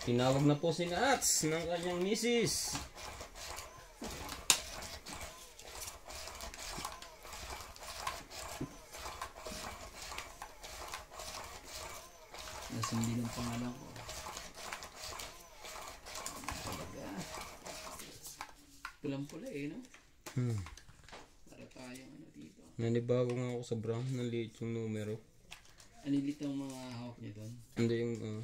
Tinawag na po si Nats ng kanyang misis. Nasindi ng pangalan ko. Talaga. Pulang-pula no? Para tayong dito. Nanibago nga ako sa brown. Naliit yung numero. Anilit ang mga hawak niya doon? Hindi yung...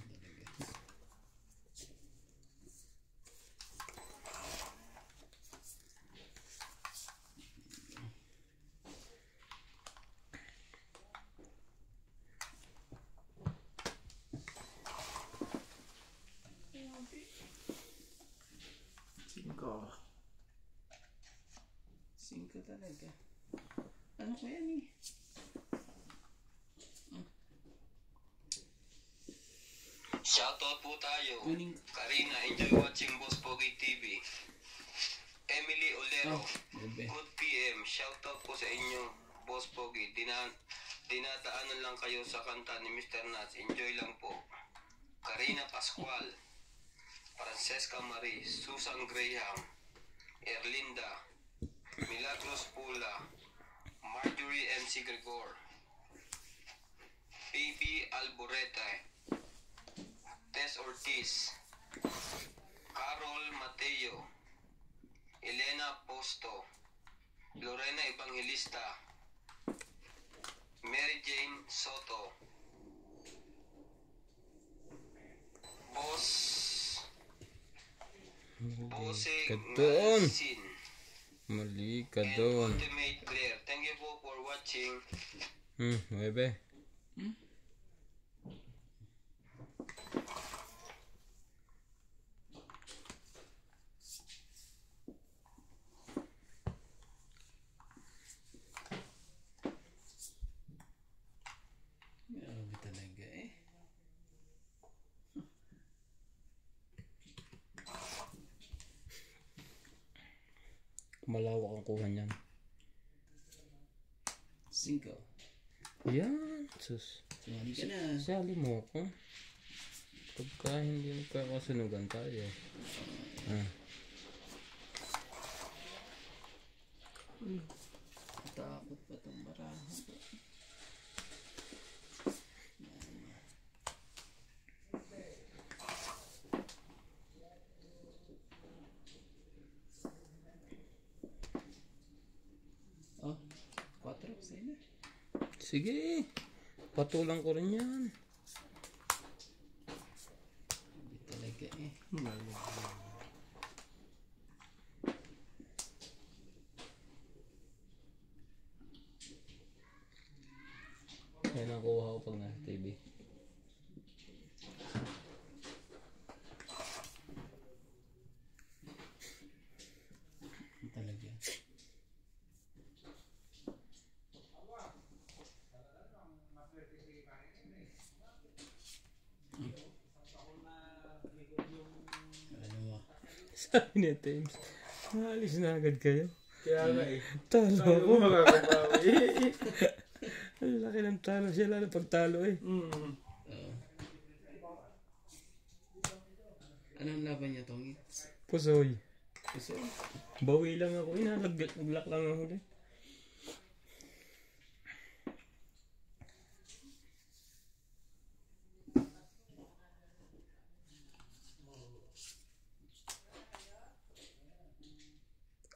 Singko talaga. Ano ko yan Shoutout po tayo. Karina, enjoy watching Boss Pogi TV. Emily Olero, good PM. Shoutout po sa inyo, Boss Pogi. Dinadaanan lang kayo sa kanta ni Mr. Nats. Enjoy lang po. Karina Pascual, Francesca Marie, Susan Graham, Erlinda, Milagros Pula, Marjorie MC Gregor, Baby Alboreta, Tess Ortiz, Carol Mateo, Elena Posto, Lorena Evangelista, Mary Jane Soto, Bose Ngalsin, Mali ka and doon. Ultimate Claire. Thank you po for watching. Bebe. Grabe talaga Malawak ang kuha niyan. 5. Yan. Sus. Sumali ka na. Sali mo ako. Pagka hindi magkakasunugan tayo. Takot pa itong barahan. Oh, 4. Sa'yo na. Sige. Patulang ko rin yan. Hindi talaga Yan ang kuha ko pag nasa TV. Talaga. Ano mo? Sabi ni James, maalis na agad kayo. Kaya nga Talo Tayo ako. mo makakabawi. Ang laki ng talo siya, lalo pag talo Anong laban niya tong Pusoy. Puso? Bawi lang ako. Naglak lang ako din.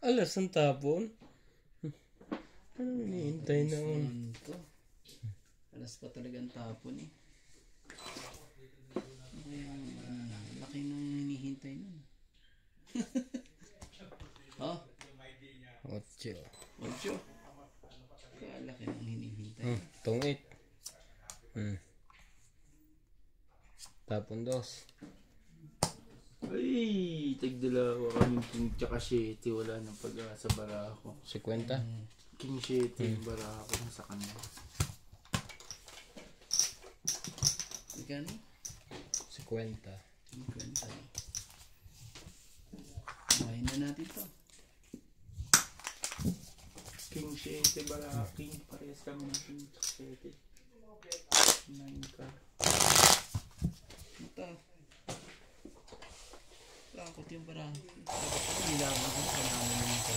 Alas ang tapon. Ano hinihintay na ako? Alas pa talagang tapon laki nang hinihintay nun. Oh? 8. 8. Kaya laki nang hinihintay. Tong 8. Tapon 2. Ay, tagdalawa kaming king tsaka 7. Wala nang pag-asa barako. 50. King 7 yung barako sa kanya. Magkano? 50. 50. Kumain na natin to. King 7 barako. King parehas kami ng king 7. 9 ka. Ito. Takot yung parang. Nilaban ko sa naman naman ko.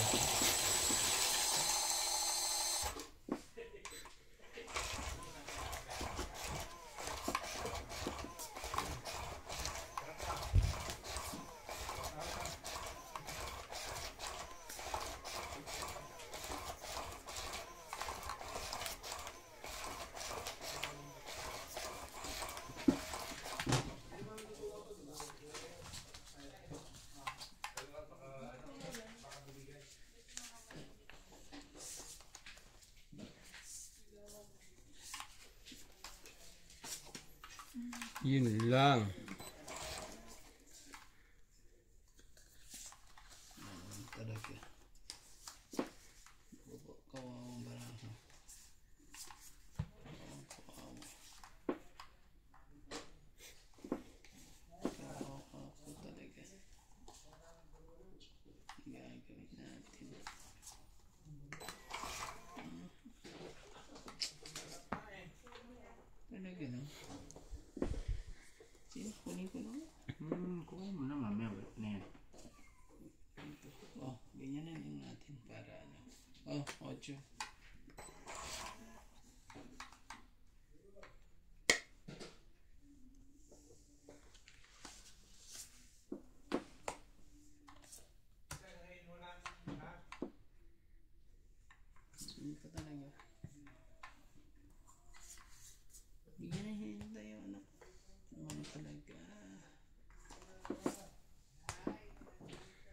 Yun lang. Talaga. Kawawang baraha. Kawawa. Kawawa ako talaga. Gagawin natin. Talaga no? Sino? Kunin ko na. Kuha mo na mamaya. Balik na yan. Oh, ganyan na lang natin para ano. Oh, 8. Sino ka talaga? Bigyan na hintay yung anak. Ano talaga?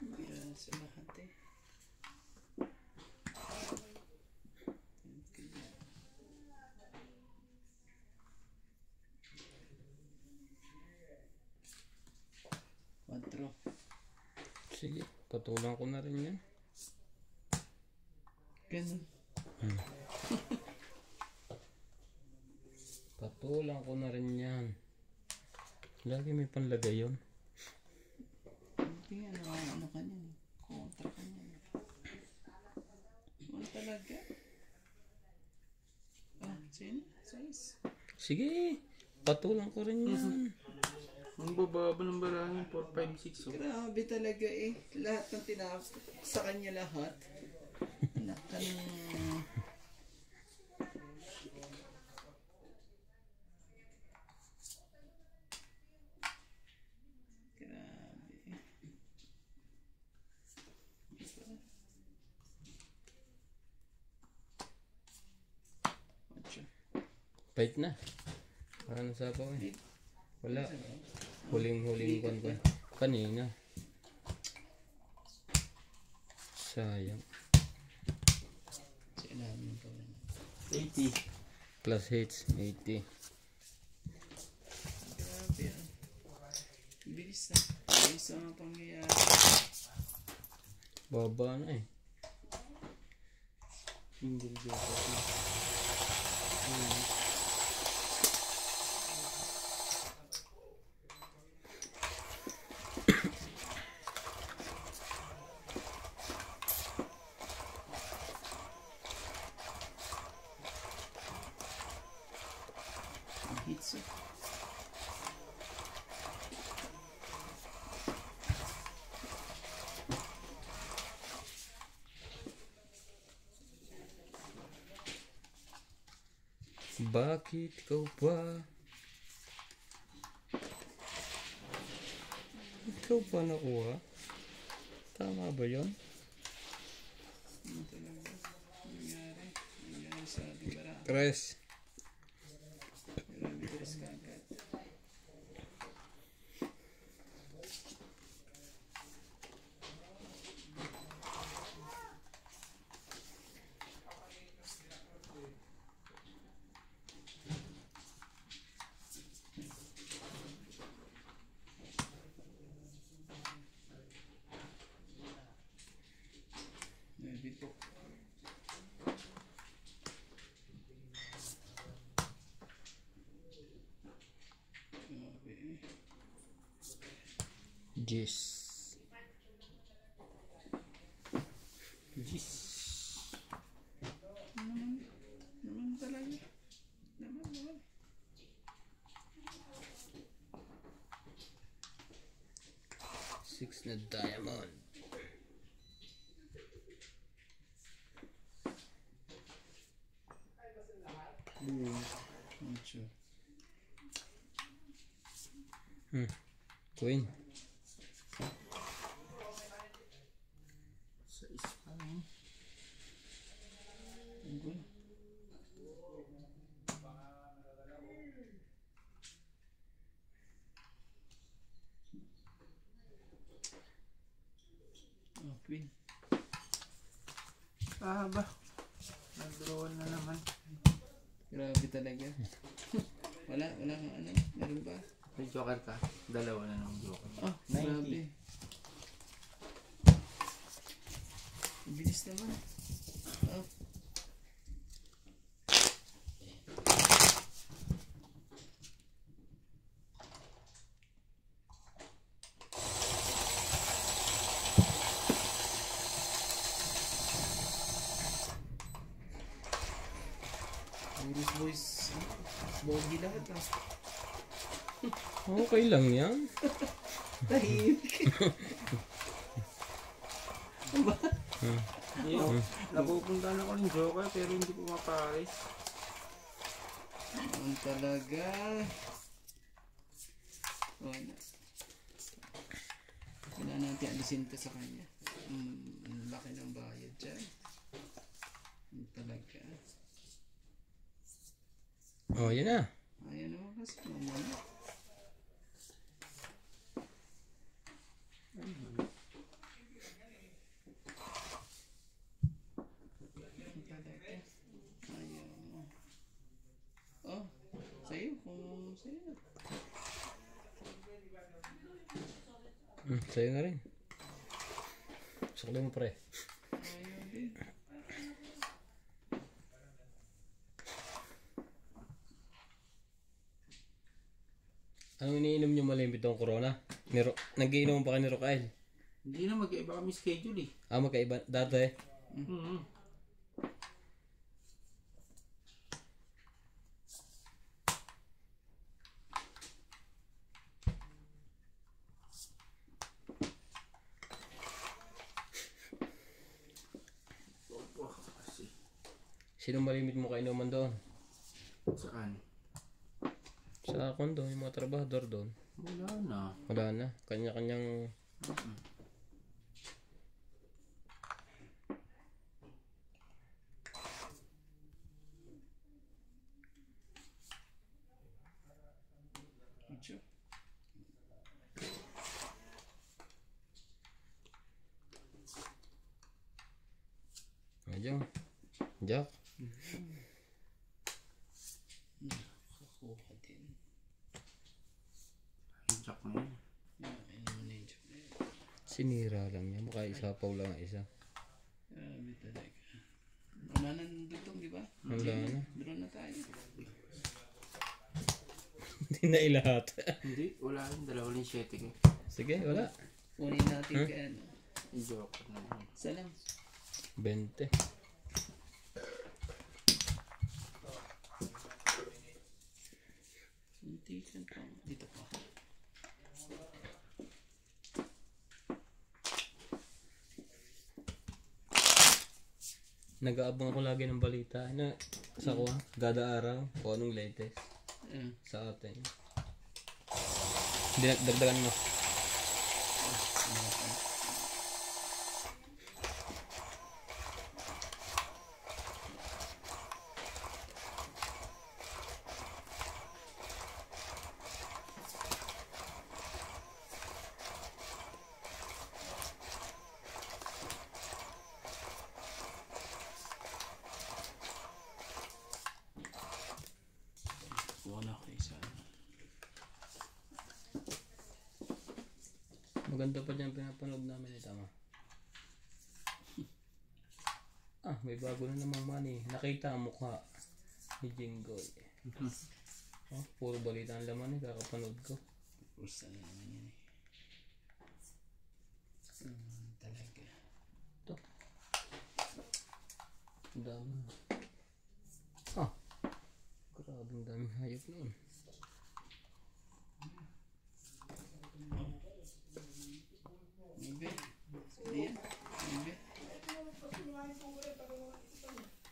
Bira sa lahat eh. Quatro. Sige, patulang ko na rin yan. Ganun. Patulang ko na rin yan. Lagi may panlagay yun. Hindi ano ka niyan eh. Kontra ka niyan. Ano talaga? Ah, sino? Size. Sige, patulang ko rin yan. Ang bababa ng barahan 4, 5, 6. Oh. Grabe talaga eh. Lahat ng tinapos sa kanya lahat. Anak ka ng... Grabe. Ocho. Fight na. Para nasapaw eh. Wala. Huling kwan ko. Kanina. Sayang. Sinabi mo pa rin. 80. Plus hits, 80. Grabe ah. Bilis na. Bilis na ang pangyayari. Baba na eh. Single jacket. Hits eh. Bakit ikaw ba? Ikaw ba nakuha? Tama ba yun? Ano talaga? Nangyari? Nangyari sa ating bara. Tres. Grabe tres ka agad. Bito. Grabe. Yes. Naman talaga. Naman. 6 na diamond. Mucho. Queen. Sa isang. Oh, Queen. Ah, ba? Nag-draw na naman. Grabe talaga. wala kang ano. Meron ba? May joker ka? Dalawa na ng joker. Oh, 90. grabe. Ang bilis naman. Oh. Boys. Bogi lahat ah. Okay lang yan. Tahimik. Napupunta na ko ng joker pero hindi pumaparis. Ang talaga. Wala. Kailangan natin alisin ito sa kanya. Ang laki ng bayad dyan. Ang talaga. Oh, yun na. Ayan o, kasi mamaya. Ang talaga. Ayan o. Oh, sa'yo kung sa'yo. Sa'yo na rin. Sukli mo pre. Ayan din. Anong iniinom nyo malimpit tong corona? Nag-iinom pa kayo ni Rokael? Hindi na, mag-iba kami schedule eh. Magkaiba. Dati Opo, kasi. Sinong malimit mo kainuman doon? Saan? Sa kondo, yung mga trabahador doon. Wala na. Wala na. Kanya-kanyang... Mucho. Medyo. Jack. Kukuha din. Jack na yun. Ayun mo na yung joke na yun. Sinira lang niya. Baka isapaw lang ang isa. Grabe talaga. Wala na ng dugtong, di ba? Wala na. Draw na tayo. Hindi na ilahat. Hindi, wala yun. Dalawa lang 7 ko. Sige, wala. Kunin natin kay ano. Yung joker na yun. Isa lang. 20. Muntikan pa. Dito pa. Nag-aabang ako lagi ng balita. Sa ko, gada araw. Kung anong latest sa atin. Dagdagan mo. Wala ko isa. Maganda pa dyan pinapanood namin. Tama. May bago na namang money. Nakita ang mukha ni Jinggoy. Puro balita ang laman kakapanood ko. Pusa na naman yan eh. Talaga. Ito. Ang dami. Grabe ang daming hayop noon. Ayan. Okay.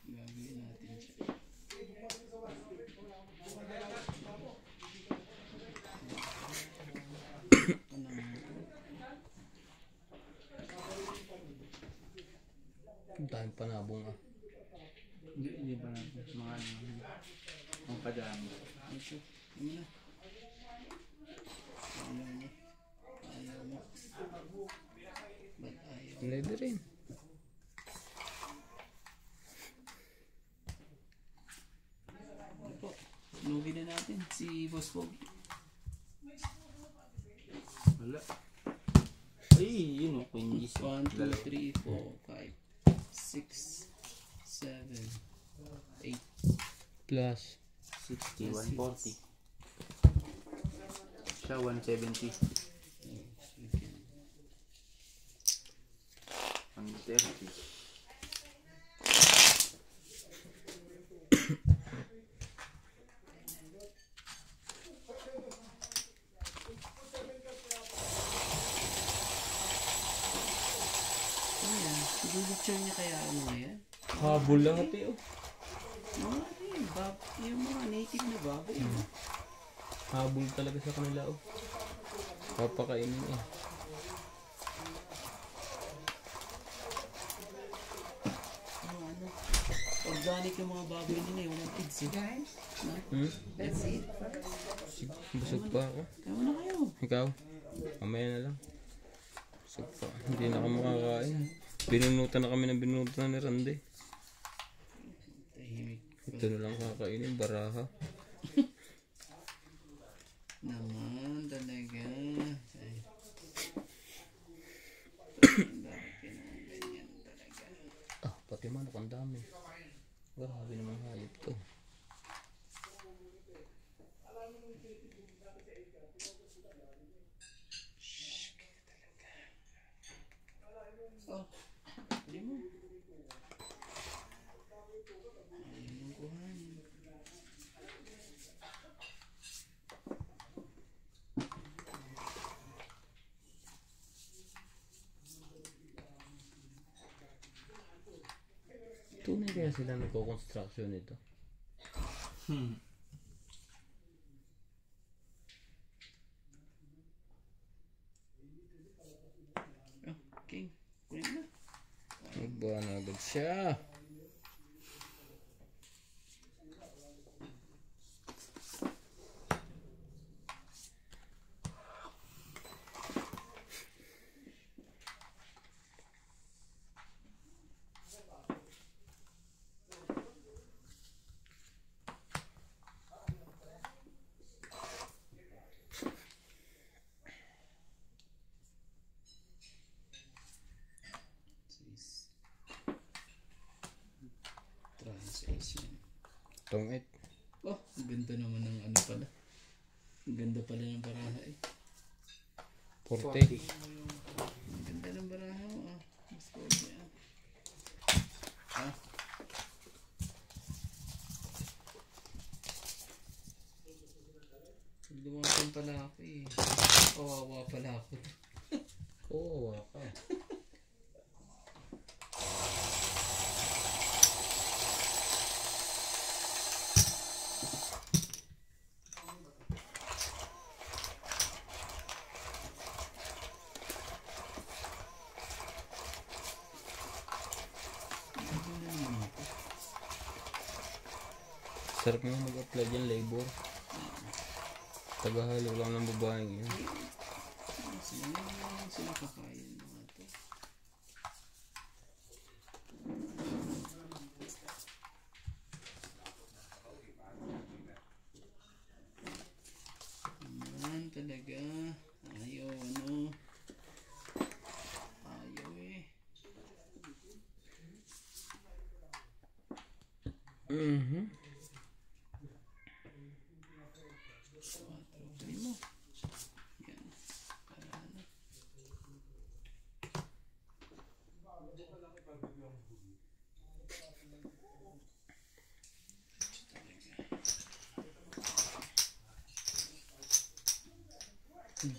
Gagawin natin siya. Ang daming panabong ah. Hindi ba na mga ang kadami. Ito. Ano na? Ayaw mo. Ayaw mo. Ba't ayaw? Pwede rin. Ano po? Lugi na natin si Boss Pog. Wala. Ay, yun o. Queen G's. 1, 2, 3, 4, 5, 6, 7, 8. Plus. 60, 140. Siya, 170. 130. Ayan. Siguro niya kaya ano yan? Habol lang ate oh. Yung mga native na baboy. Habol talaga sa kanila oh. Papakainin eh. Ano? Organic yung mga baboy nila. Walang kids eh. Guys, Hmm? that's it. Busog pa ako. Tama na kayo. Ikaw? Mamaya na lang. Busog pa. Hindi na ako makakain. Binunutan na kami ng binunutan ni Randy. Tahimik Ito na lang kakainin. Baraha. naman talaga. Ay. Ganyan talaga. Ah, pati manok ang dami. Grabe naman hayop to. Oh, hindi mo. Ayaw mong kuhanin. Tunay kaya sila nagko-construction nito? Oh, King. Kunin na. Magbuha na agad siya. Translation. Tongit. Oh, ang ganda naman ng ano pala. Ang ganda pala ng baraha eh. 40. Ang ganda ng baraha mo ah. Mas pogi ah. Ah. Lumakan pala ako eh. Kawawa pala ako. Oo, ka. Sarap nga mag-apply dyan, labor. Tagahalo lang ng babaeng yun. Sila kakain mga to. Naman talaga. Ayaw ano. Ayaw eh. Mhm. 4, 5. Yan. Para ano.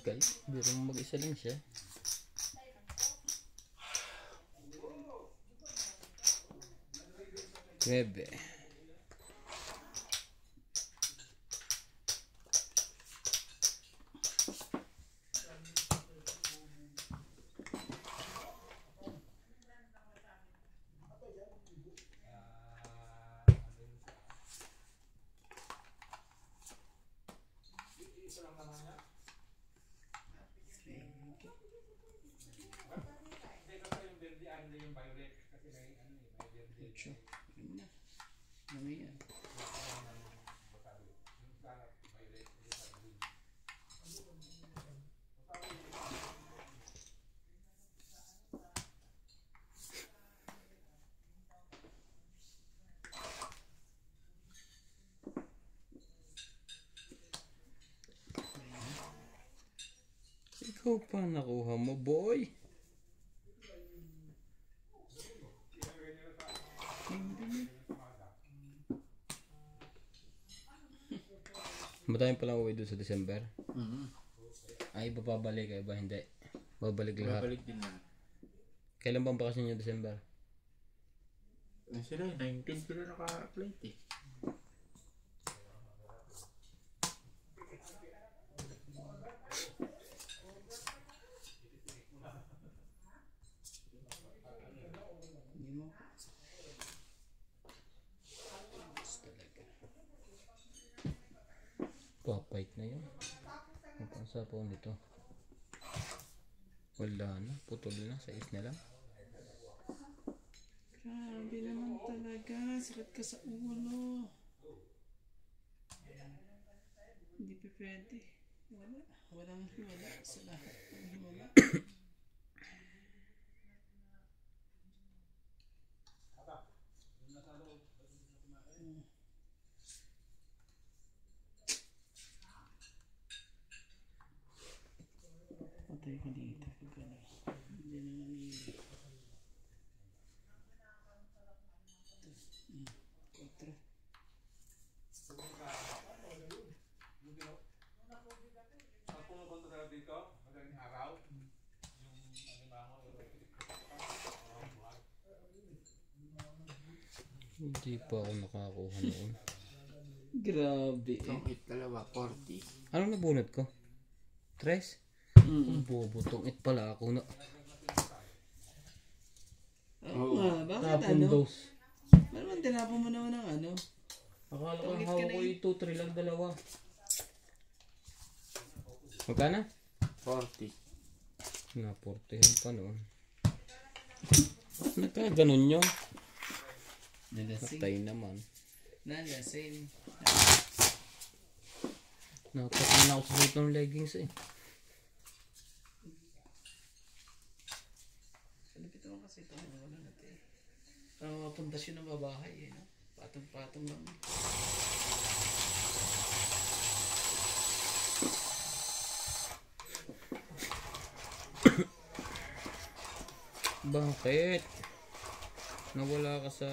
Galing. Biro mo mag-isa lang siya. 9. Ocho. Yun na. Mamaya. Ikaw pa nakuha mo, boy. Matayang palang uwi doon sa December. Ay, babalik kayo ba? Hindi. Babalik lahat. Babalik din na. Kailan bang bakasyon nyo December? Ano sila? 19 sila naka-flight eh. Hindi mo. Tapos talaga. Papait na yun. Ang sapaw nito. Wala na. Putol na. 6 na lang. Grabe naman talaga. Sakit ka sa ulo. Hindi pa pwede. Wala. Walang hiwala sa lahat ng hiwala. Patay ko dito. Hindi naman hindi. 4. Hindi pa ako nakakuha noon. Grabe Itong it dalawa, 40. Anong nabunot ko? 3? Ang bobo tong it pala ako na. Oo nga, bakit Tapon ano? dos. Ba't naman tinapon mo naman ng ano? Akala ko Tungit ang ka hawak na ko eh. ito, 3 lang dalawa. Magkana? 40. Na 40 pa noon. Nagkaganon nyo. Nalasing. Patay naman. Nalasing. Napatay na ako sa suot ng leggings eh. Salapit naman kasi ito. Wala natin. Parang mga pundasyon ng babahay eh. No? Patong-patong lang. Bakit? Nawala ka sa...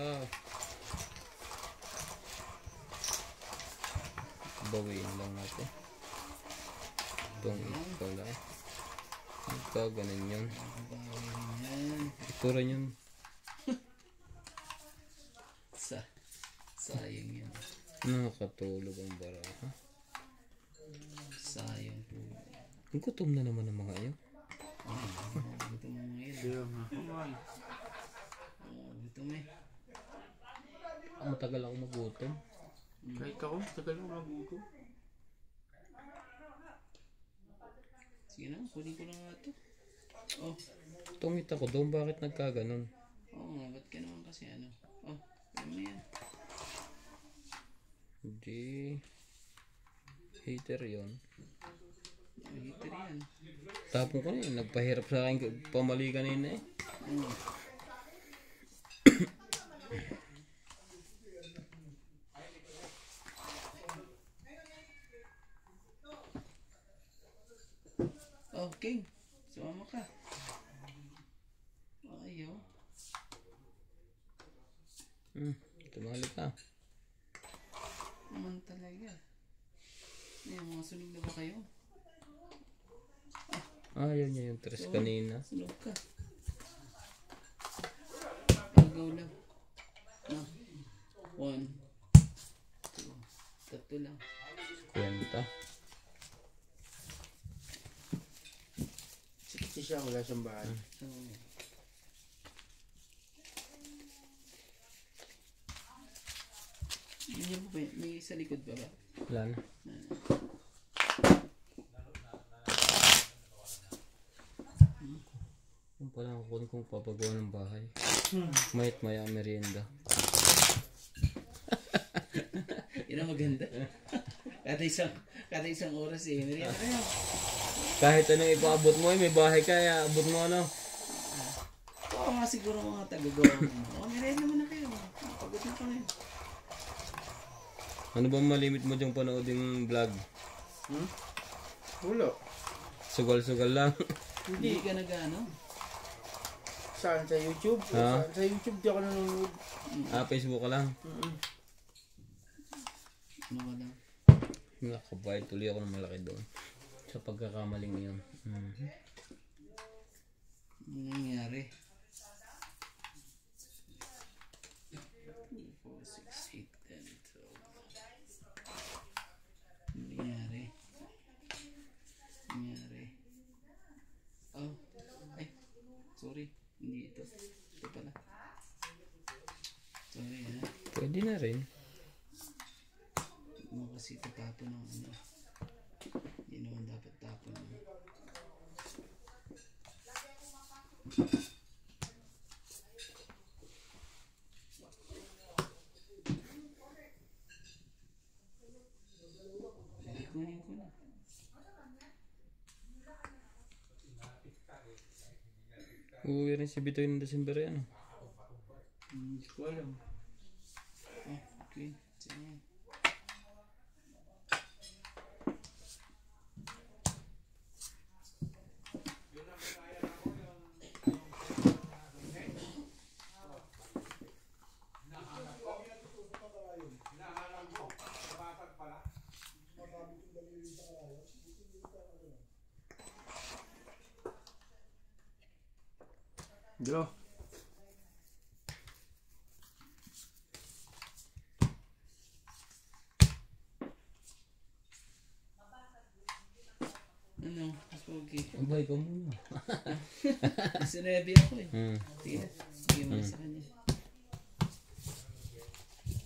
Bawiin lang natin. Itong it pala. Nagkaganon yun. Babahay yan. Itura yun. Sayang yan. Nakatulog ang baraha. Sayang po. Ang gutom na naman ang mga iyo. Gutom mo ngayon. Kaya nga. Kumain. Gutom eh. Matagal ako magutom. Kahit ako, tagal mo magugo. Sige na, kunin ko na nga ito. Oh, Tungit ako doon. Bakit nagkaganon? oo nga, ba't ka naman kasi ano? Oh, ano mo yan? Hindi. Hater yon. Heater yan. Tapon ko na yun. Nagpahirap sa akin pamali kanina eh. Oh, King. Sumama ka. Ayaw. Tumali ka. Naman talaga. Ay, mga sunog na ba kayo? Ayaw niya yung tres kanina. Sunog ka. Agaw lang. No. 1, 2, tatlo lang. Kwenta. Kasi siya, wala siyang bahay. Oo. Yan po ba? May sa likod ba ba? Wala na. Yung pala ang kunin kong papagawa ng bahay. Mayat maya merienda. Yan ang maganda. Kada isang oras eh. Merienda kayo. Kahit anong ipaabot mo may bahay kaya abot mo ano. Oo nga siguro mga taga-gawa mo. Merienda naman na kayo. Pagod na kayo. Ano bang malimit mo diyang panooding vlog? Wala. Sugal-sugal lang. Hindi ka nag-ano? Saan? Sa YouTube? Ha? Sa YouTube di ako nanonood. Facebook ka lang. Ano ka lang? Nakabayad tuloy ako ng malaki doon. Sa pagkakamaling yun. Ano nangyari? 4, 6, 8, 10, 12. Ano nangyari? Oh. Ay. Sorry. Hindi ito. Ito pala. Sorry ha. Pwede na rin. Mo kasi ito tapon ng ano. Hindi naman dapat tapon. Kunin ko na. Uuwi rin si Bitoy ng December yan. Hindi ko alam. Okay. Sige. Draw. Ano? Mas pogi. Abay ka muna. Sinabi ako eh. Sige na. Sige mo sa kanya.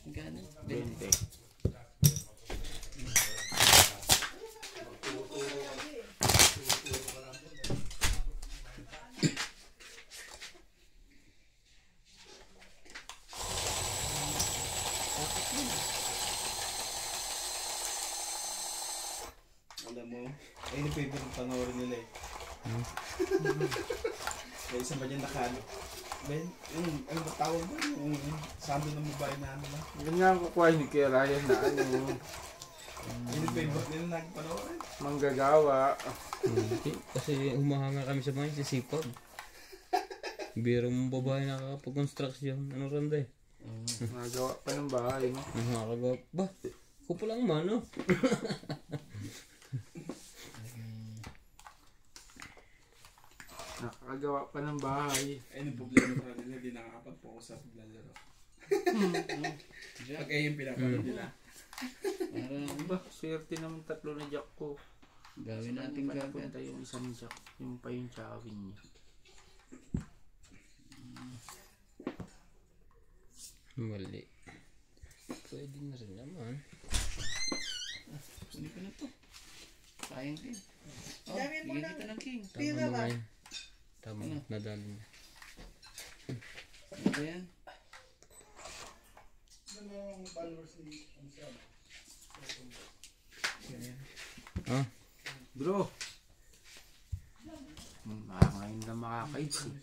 Magkano? 20. Alam mo, ayun yung favorite panoorin nila eh. Kaya isang ba dyan nakano? Ben, ano ba tawag ba? Yung sando ng babae na ano lang. Yun nga ang kukuha ni Kuya Ryan na ano. Yun yung favorite nila nagpanoorin. Manggagawa. Kasi humahanga kami sa mga sisipag. Biro mong babae nakakapag-construction. Ano randa eh? Nagawa pa ng bahay, no? Nakakagawa. Ba? Ako pa lang mano. Nakakagawa pa ng bahay. Ayun yung problema sa nila, hindi nakakapag-focus sa paglalaro. Pag ayun yung pinapanood nila. Parang Ba, swerte naman tatlo na jack ko. gawin natin gagawin. Punta yung isang jack. Yung pa yung chawin niya. Mali. Pwede na rin naman. Hindi ko na to. Sayang din. Oh, bigyan kita ng king. Tama na ngayon. Tama, nadali na. Ano ba yan? Ah? Bro! Ngayon na makakaids eh.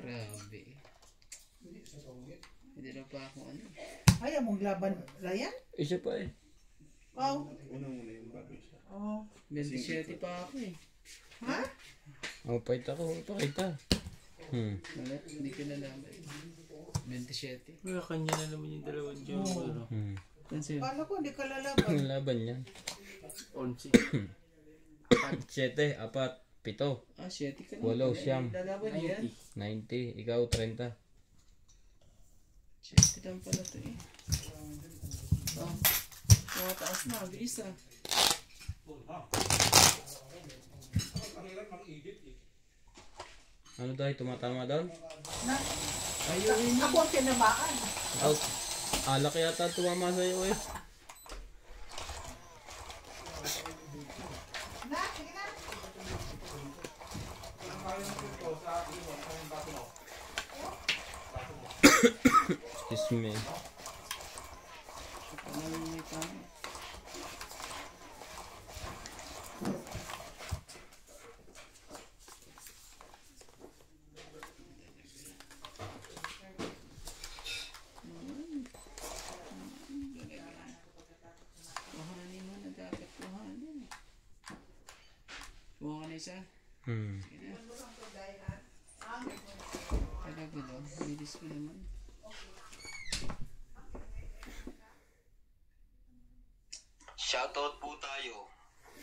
Grabe. Hindi na pa ako ano. Ay, among laban, Ryan? Isa pa eh. Oh. Unang-una yung bago siya. Oh. 27 pa ako eh. Ha? Oh, pahit ako. Pakita. Wala, hindi ko nalaman. 27. Kaya kanya na naman yung dalawang dyan. Ano? Yan sa'yo. Paano ko hindi ka lalaban? Ang laban yan. 11. 7, 4, 7, Ah, 7 ka na. Walo, siyam. Lalaban yan. 90. Ikaw 30. lang pala ito eh. Oh. Taas na. Bilis ah. Ano tayo? Tumatama doon? Ayun. Ako ang tinamaan. Out. Alak yata tumama sa'yo eh. Na, sige na. Excuse me. Panalo may tama. Kuhanin mo na dapat kuhanin. Kuha ka na isa. Sige na. Talaga daw. Bilis ko naman. Shoutout po tayo.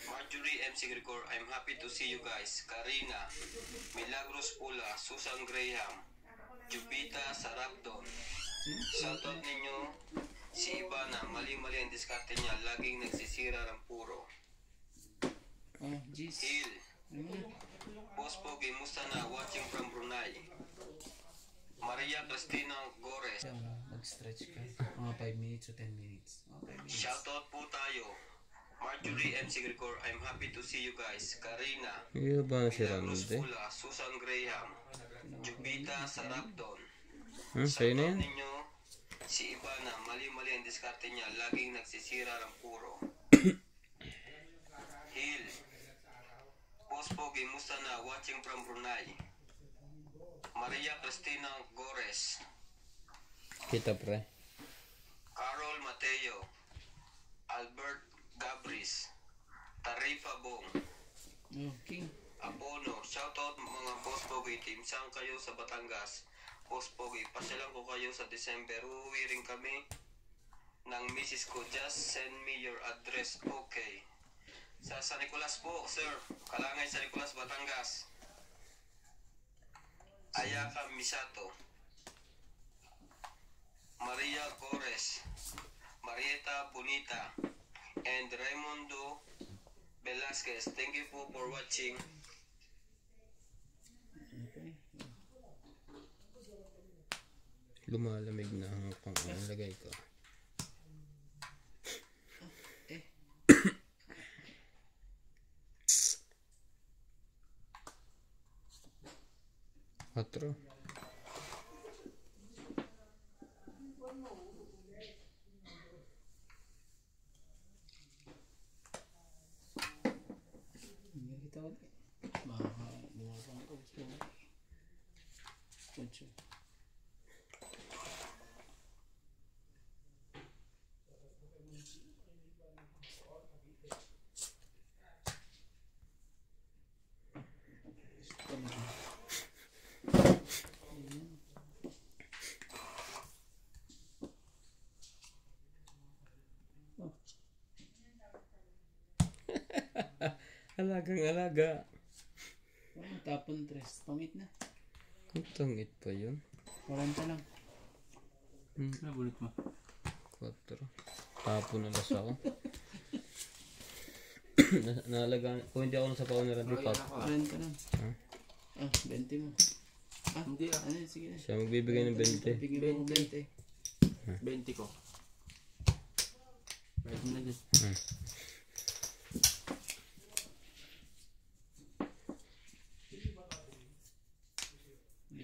Marjorie MC Grigor, I'm happy to see you guys. Karina, Milagros Pula, Susan Graham, Jupita Sarabdon. Shoutout ninyo si Ivana, mali-mali ang diskarte niya, laging nagsisira ng puro. Oh, jeez. Hill, Boss Pogi, musta na? Watching from Brunei. Maria Cristina Gores. Mag-stretch ka. Mga 5 minutes o 10 minutes. Okay, minutes. Shoutout po tayo. Marjorie MC Grigor, I'm happy to see you guys. Karina, Iyo ba na si Milagros Randy? Pula, Susan Graham, Jupita Sarabdon. Sa'yo na yan? Ninyo, si Ivana, mali-mali ang diskarte niya, laging nagsisira ng puro. Hill, Boss Pogi, musta na? Watching from Brunei. Maria Cristina Gores, Kita pre. Carol Mateo, Albert Gabris, Tarifa Bong, Oh, King. Apono. Shoutout mga Boss Pogi team. Saan kayo sa Batangas? Boss Pogi, pasyalan ko kayo sa December. Uuwi rin kami ng misis ko. Just send me your address. Okay. Sa San Nicolas po, sir. Kalangay San Nicolas, Batangas. Ayaka Misato, Maria Gores, Marieta Bonita, and Raimundo Velasquez. Thank you po for watching. Okay. Lumalamig na ang pangalagay ko. Otro. Kita ko. Bumabang ko. Kuncho. Alagang alaga. Oh, tapon 3. Pangit na. Ang tangit pa yun. 40 lang. Nabulit mo. 4. Tapo na las ako. Naalagaan. Kung hindi ako nasa pauna rin, di pa. 40 lang. Ah, 20 mo. Ah, Hindi ah. ano yun? Sige na. Siya magbibigay ng 20. Bigyan mo 20. 20 ko. Bayad mo na dyan.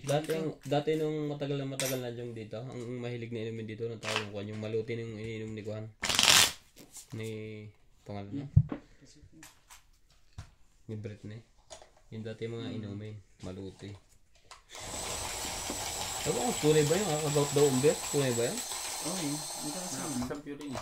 Dati nung matagal na dyan dito, ang mahilig na inumin dito, ng tawag ko, yung malutin yung iniinom ni Kuhan. Ni pangalan na? Ni Britney. Yung dati mga inumin, maluti. Ano, tunay ba yun? About daw umbir? Tunay ba yan? Oo, yun. Magkakasama. Isang pure rin.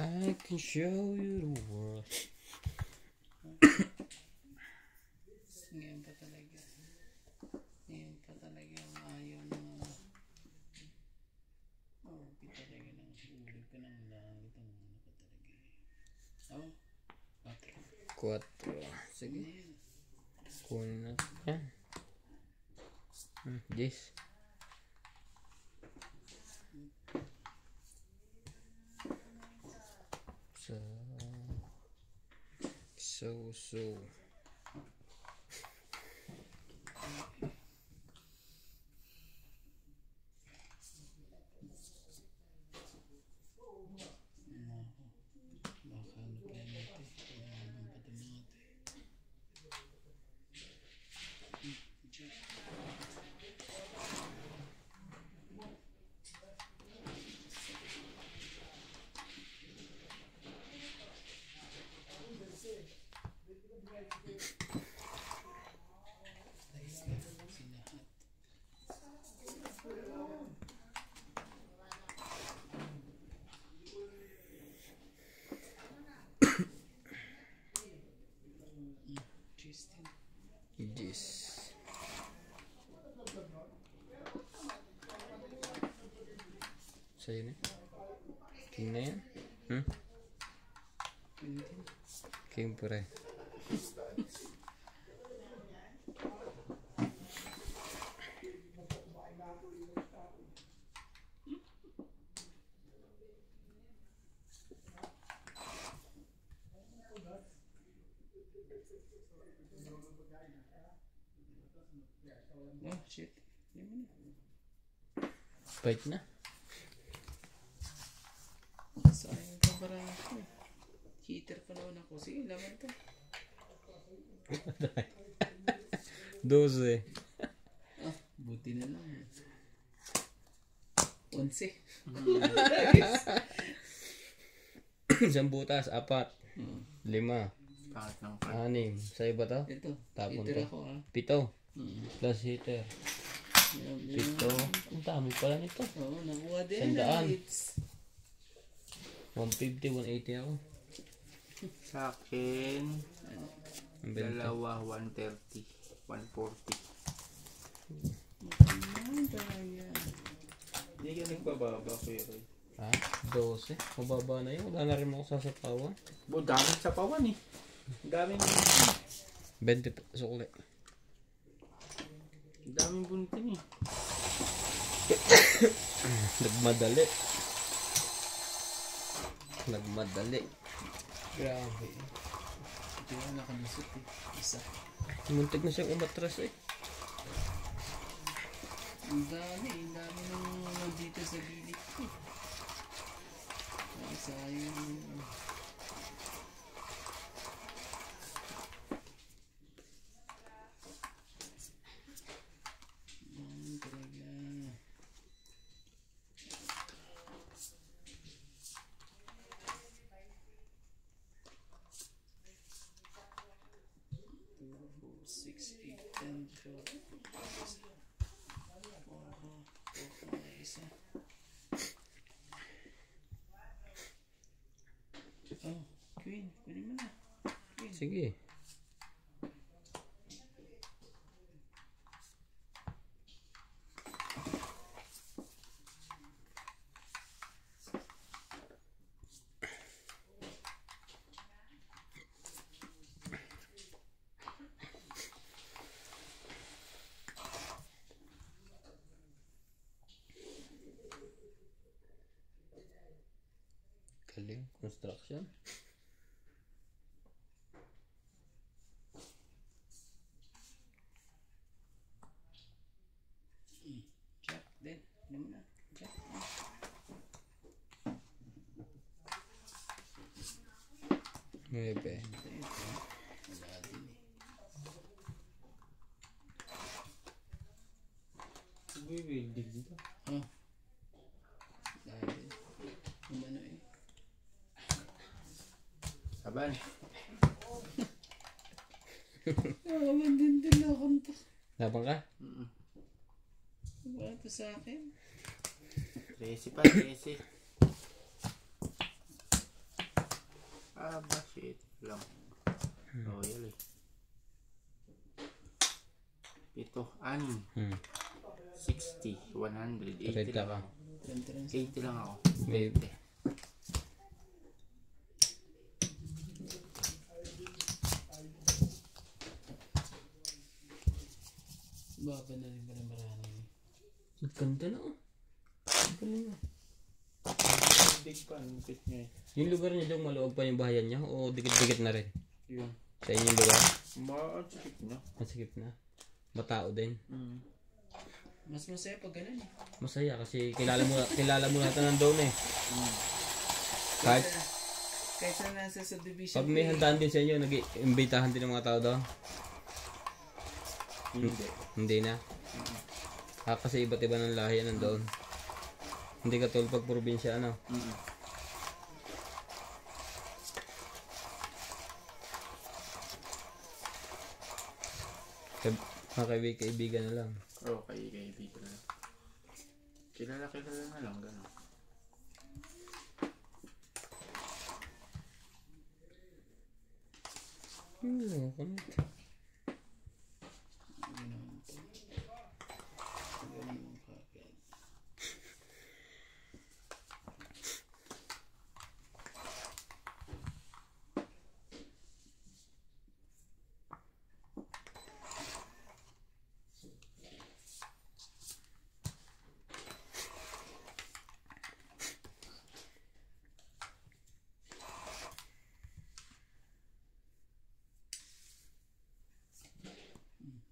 I can show you the world. Ngayon pa talaga. Ngayon pa talaga ang ayaw na talaga ng ulo ko ng langit ang ano pa talaga. 4. Sige. Kunin natin yan. 10. So. Sa'yo na. King na yan? King pare. Oh shit. Bait na. Sayang ka bara ako. Cheater pa naman ako. Sige, laban to. 12. Buti na lang. 11. Isang butas, 4. 5. Pangat ng 6. Sa'yo ba to? Ito. Tapon Cheater to. ako 7. Plus hitter. 7. Ang dami pala nito. Oo, nakuha din. 100. 150, 180 ako. Sa akin, Ang benta. dalawa, 130, 140. Hindi ka nagbababa, Kuya Roy. Ha? 12. Mababa na yun. Wala na rin ako sasapawan. Daming sa pawan eh. Daming 20 sukli. daming bunting eh. Nagmadali. Grabe. Ito yung nakalusot eh. Isa. Muntik na siyang umatras eh. Ang dami nung dito sa gilid ko. Ay, sayang. Talaga. Six, 8, 10, 12. Oh, Queen, kunin mo na. Queen. Sige. Galing. Construction. Jack din. Kunin mo na. Jack. Maybe. Wala din eh. Bibigdig dito. Oh. Dahil. Umano eh. Saban. Awan din akong to. Labang ka? Wala to sa akin. 13 pa, 13. Shit lang. Royal eh. Ito, 60, 100, 80 30 lang ka. ako. 30 80 lang. lang ako. Maybe. Baba na rin pala marami. Ganda na oh. Galing ah. Big pan, bit niya eh. Yung lugar niya dyan, maluwag pa yung bahayan niya o dikit-dikit na rin? Yun. Sa inyong lugar? Masikip na. Masikip na. Matao din. Mas masaya pag ganun eh. Masaya kasi kilala mo lahat na nandoon eh. Kahit Kaysa nasa subdivision. pag may handaan din sa inyo, nag-imbitahan din ng mga tao doon? Hindi na? Kasi iba't iba ng lahi nandoon. Hindi ka tulad pag probinsya ano? Mga kaibigan na lang. Oo, kaibigan na lang. Kilala na lang, gano'n.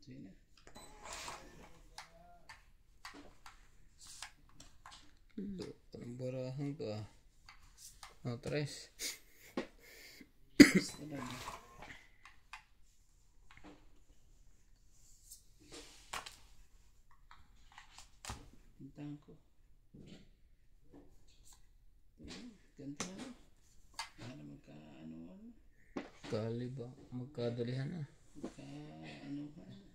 Sige na. Ang barahan ko ah. Oh, tres. Basta lang. Pintahan ko. Ganito na. Para magka-ano-ano. Kali ba? Magkadalihan na. Magka-ano-ano.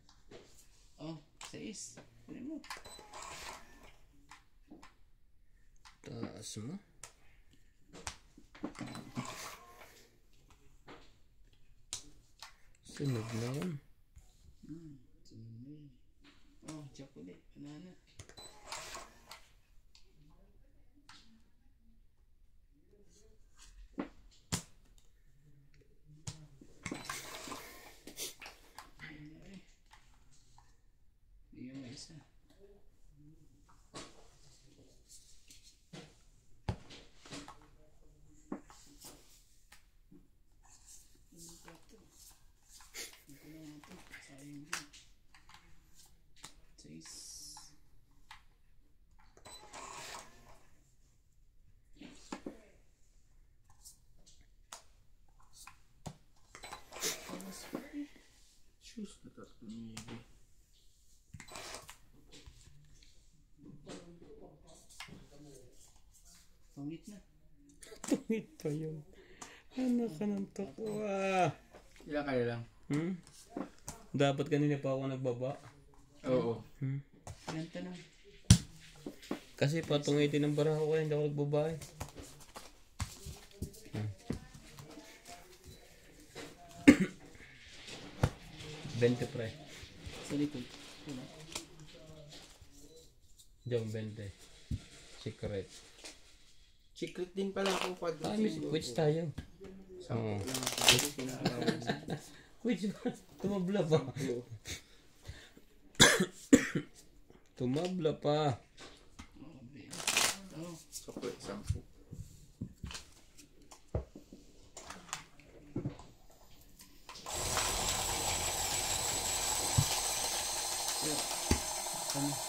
Oh, 6. Kunin mo. Taas mo. Sunod na yun. Sunod na yun. Oh, chocolate. Banana. Yung isa. Shoes na tatlo niya. Pangit na. Tungit pa yun. Anak ka ng tukwa. Ilang kayo lang? Dapat kanina pa ako nagbaba. Oo. Ilan tanong? Kasi patungitin ng baraha ko kaya hindi ako nagbaba eh. Bente pre. Sa likod. Wala. Diyan 20. Secret. Secret din pala kung quadro. Which tayo? Oo. Which ba? Tumabla pa. Tumabla pa. Oh, Chocolate 10.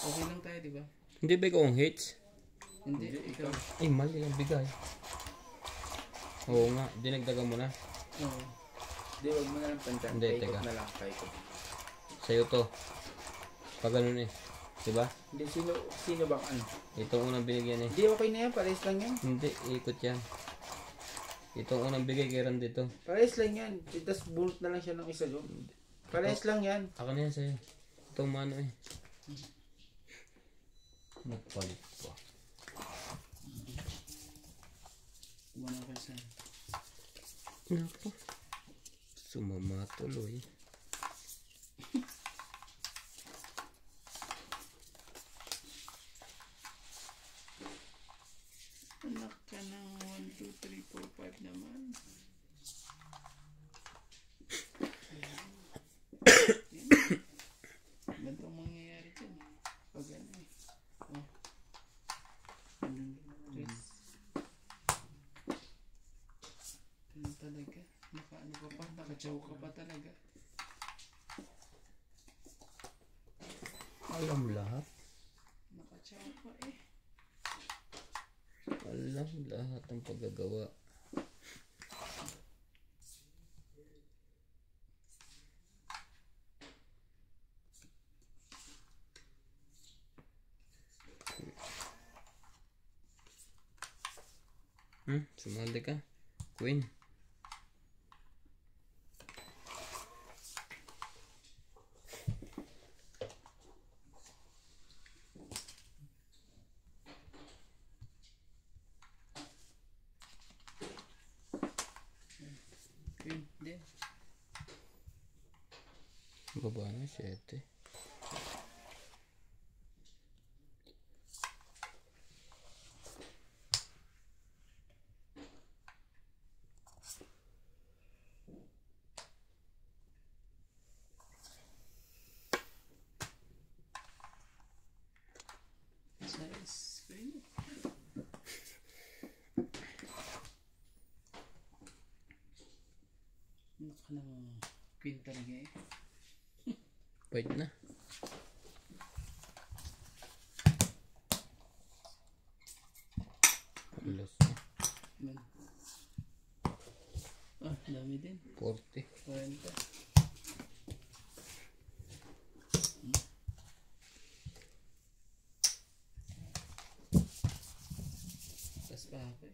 okay lang tayo, di ba? Hindi ba ikaw ang hits? Hindi, ikaw. Ay, mali ang bigay. Oo nga, dinagdagan mo na. Oo. Hindi, wag mo na lang pantan. Hindi, Paikot teka. na lang, paikot. Sa'yo to. Pag ganun eh. Diba? Hindi, sino bang ano? Itong unang binigyan eh. Hindi, okay na yan. Pares lang yan. Hindi, ikot yan. Itong unang bigay kay Randy to. Pares lang yan. Tapos bunot na lang siya ng isa doon. Pares lang yan. Ako na yan sa'yo. Itong mano eh. Nagpalit pa. 1%. Naku. Sumama tuloy. Anak ka ng 1, 2, 3, 4, 5 naman. Ganitong mangyayari dyan. Pag ano eh. Oh. Tres. Ano talaga? Naka-ano ka pa? Naka-chow ka pa talaga? Alam lahat. Naka-chow pa eh. Alam lahat ng paggagawa. Sumali ka. Queen. Queen, din. Baba na 7. Nice. Queen. Naka ng Queen talaga eh. Wait na. Alas na. Man. Ah, dami din. 40. 40. Tas pa ako eh.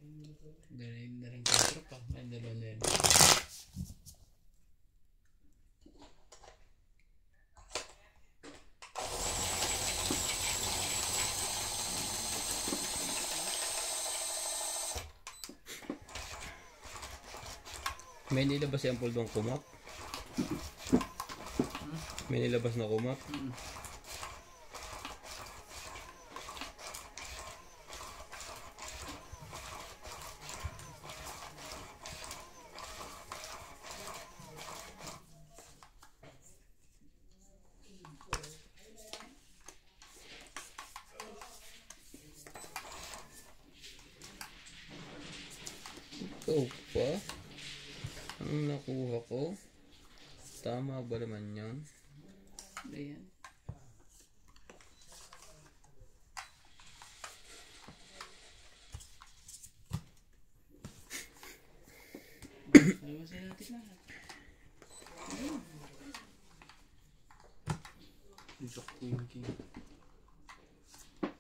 Daring 4 pa. May 2 na yun. May nilabas yung puldong kumap. May nilabas na kumap. Ikaw pa? Ang nakuha ko? Tama ba naman yan? Ayan. Labasin natin lahat. Jack Queen King.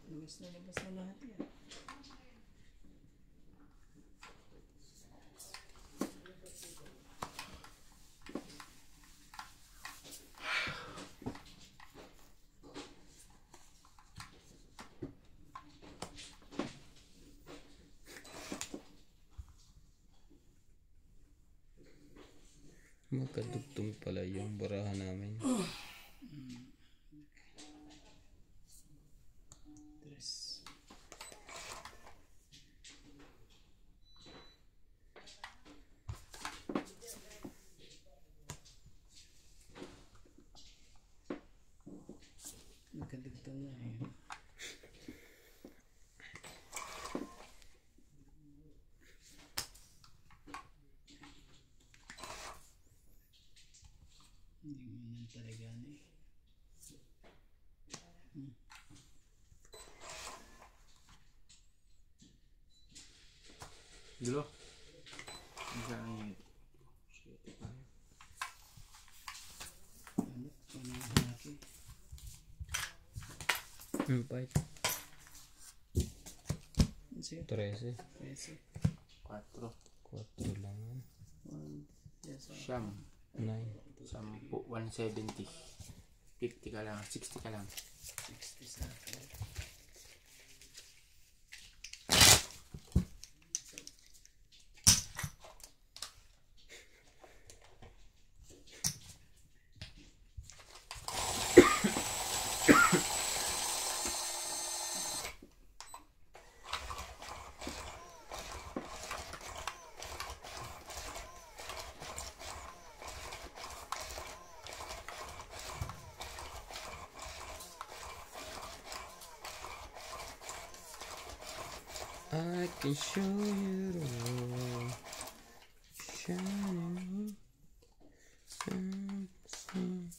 Labas na lahat yan. Magkadugtong pala yung barahan namin. Tres. Magkadugtong na eh. Hindi mo nang talaga na eh. Dilo. Ang yun. Ano? Ano yung haki? Bait. Ano siya? 13. Pwese. 4. 4 lang. 1. Yes. Siyam. 9. 10. 170. 50 ka lang. 60 ka lang. 60 sa akin. I can show you the world. Shining. Sun.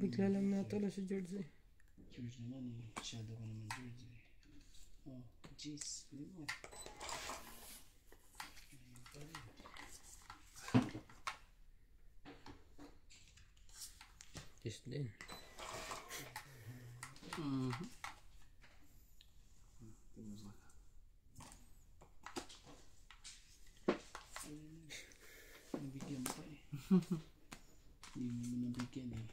Bigla lang natalo si George eh. George naman eh. Shadow ko naman George eh. Oh, jeez. Hindi mo. Yes din. Nabigyan pa eh. Hindi mo nabigyan eh.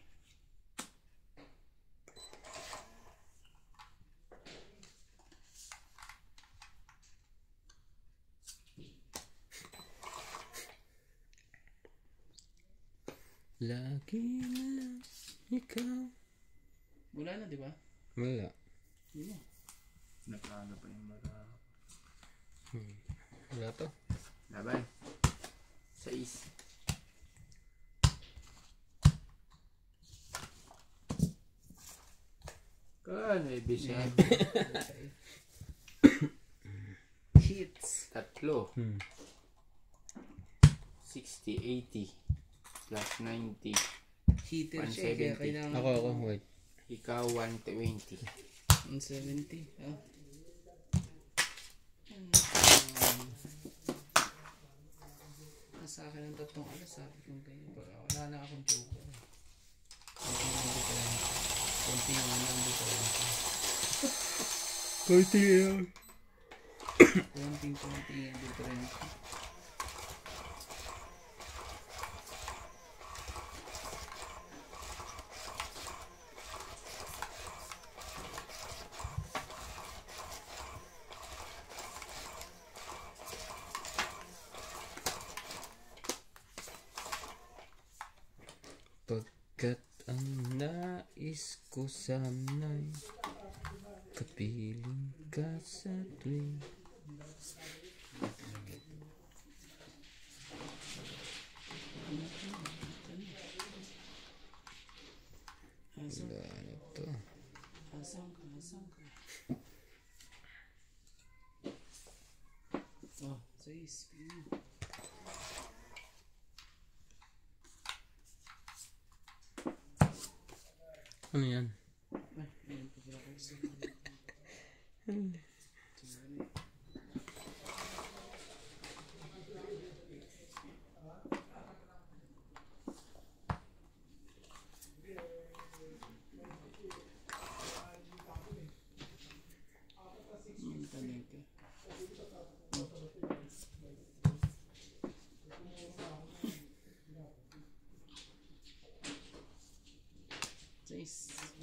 Lagi na lang ikaw. Wala na, di ba? Wala. Hindi mo. Nakaano pa yung mga... Wala to. Laban. 6. Kano ibig Hits. 3. 60, 80. Plus 90. Hitter siya eh. Kaya 170. kailangan... Ako, wait. Ikaw 120. 170. Ah. Sa akin ang tatlong alas, sabi kong ganyan. Wala na akong joker. Konti naman ang diferensya. Konti yan. Konting-konti ang diferensya. Pagkat ang nais ko sana'y kapiling ka sa tuwing wala na to. Asang ka. Oh, 6. Ano yan? Ay, ayun pa pala ko sa...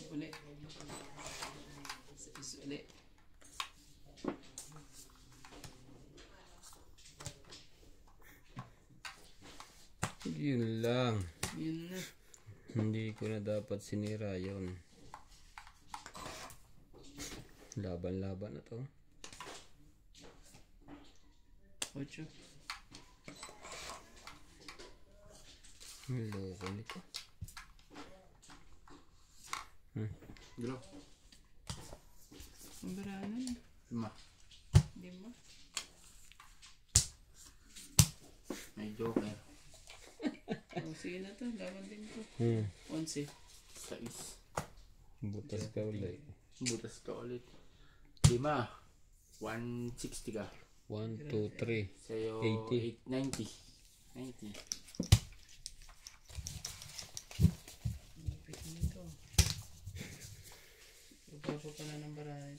Ulit. Ulit. Yun lang. Yun na. Hindi ko na dapat sinira yun. Laban-laban na to. 8. Loko nito. Draw. Ang baranan. 5. 5. May joker. Oh, sige na to. Laban din to. 11. 6. Butas ka ulit. Butas ka ulit. 5. 160 ka. 1, 2, 3. Sa'yo 80. 90. 90. Ipit nito. Baba pa na ng baray.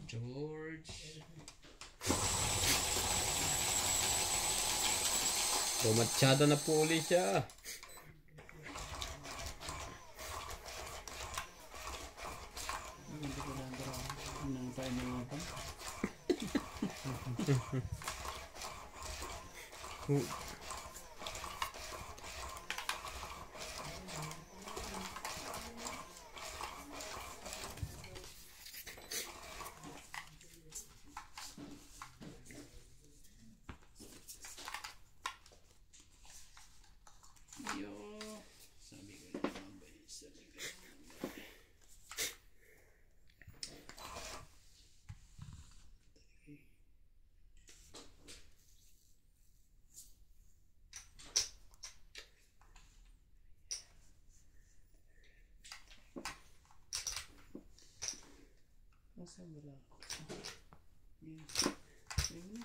George. Bumatsyada na po ulit siya. Hindi ko nandara. Nang tayo na mga pa. Yo, sabi ko na mabay, sabi ko na mabay. Masa wala? Yan. Yan na.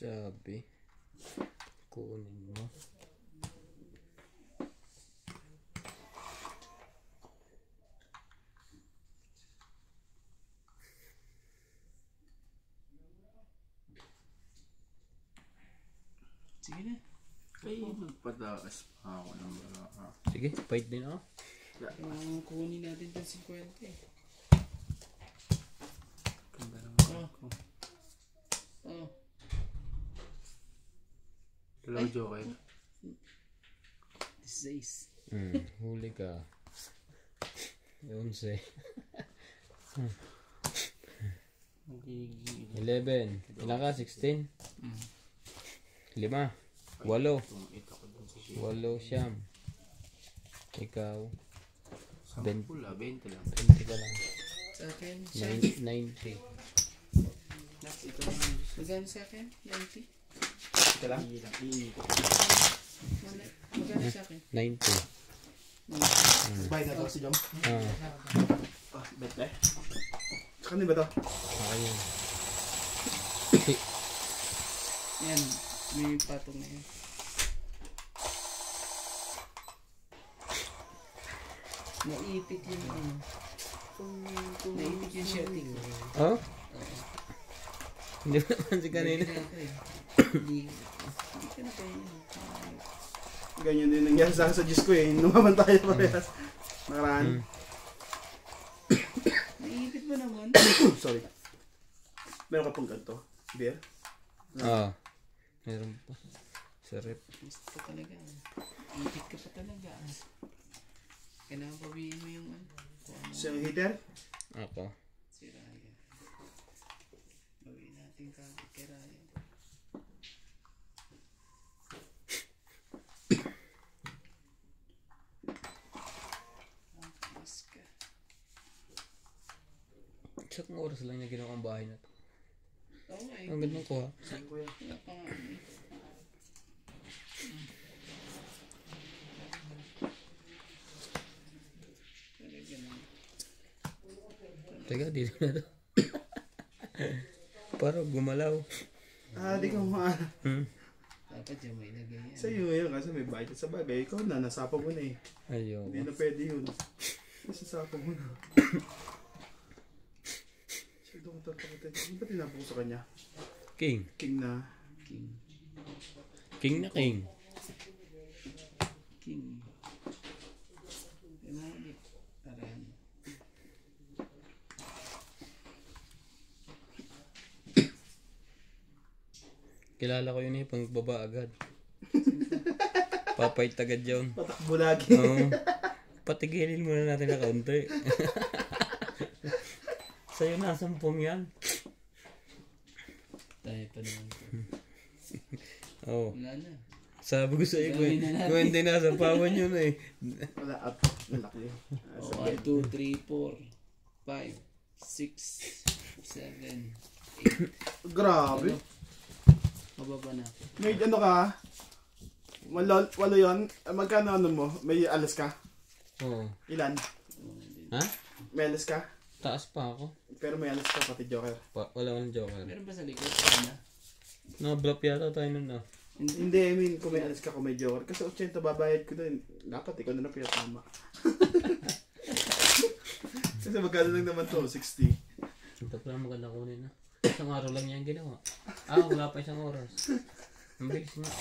Sabi, kunin mo. Sige na. Kayo magpataas pa ako ng baka. Sige, fight din ako. Kunin natin yung 50 eh. Ganda ng ako. Oh. Dalawa joker. 16. Huli ka. 11. 11. Ilan ka? 16? 5. 8. 8 siyam. Ikaw. 10 pula, 20 lang. 20 ka lang. Sa akin, siya. 90. Ito lang. Magkano sa akin? 90? Ito lang. Magkano sa akin? 90. Bayad na to si Jom. Bet eh. Kanino ba to? Ayun. Yan. May patong na yan. Naipit yung ano. Naipit yung shirting. Oh? Hindi mo naman si kanina. Hindi ka na kayo yan. Ganyan din nangyari sa Diyos ko eh. Numaman tayo parehas. Nakaraan. Naipit mo naman. Sorry. Meron ka pong ganito? Beer? Meron pa. Sarap. Gusto talaga. Ipit ka pa talaga. Kailangan pawiin mo yung ano. Sa heater? Ako. Si Ryan. Bawiin natin kay Ryan. Mas ka. Isang oras lang na ginawa ang bahay na to. Oo nga eh. Ang ganda ko ha. Wala pa nga eh. Talaga na. Teka, dito na to. Parang gumalaw. Di ka maana. Dapat dyan may lagay yan. Sa'yo yun kasi may bayad sa bagay. Ikaw na, nasapa mo na eh. Ayun. Hindi na pwede yun. Nasasapa mo na. Siya doon tatakita. Ano ba tinapos ko sa kanya? King. King na. King. King na king. King. Ano ulit? Aran. Kilala ko yun eh, pang baba agad. Papayt agad yun. Patakbo lagi. Oo. Patigilin muna natin na kaunti. Sa'yo na, 10 yan. Tayo pa naman. Oo. Wala na. Sabi ko sa iyo, Gawin na natin. kung hindi nasa pawan yun eh. Wala up. Malaki. Oh, 1, 2, 3, 4, 5, 6, 7, 8. Grabe. Mababa na. May ano ka? Walo yun? Magkano ano mo? May alas ka? Oo. Ilan? Ha? May alas ka? Taas pa ako. Pero may alas ka pati Joker. Wala akong joker. Meron ba sa likod? Ano? Na-block yata tayo nun ah. Hindi, I mean, kung may alas ka, kung may Joker. Kasi 80 babayad ko doon. Dapat ikaw na lang pinatama. Kasi magkano lang naman to? 60. Ito pala maganda kunin na. Isang araw lang niya ang ginawa. Wala pa isang oras. Ang bilis nga.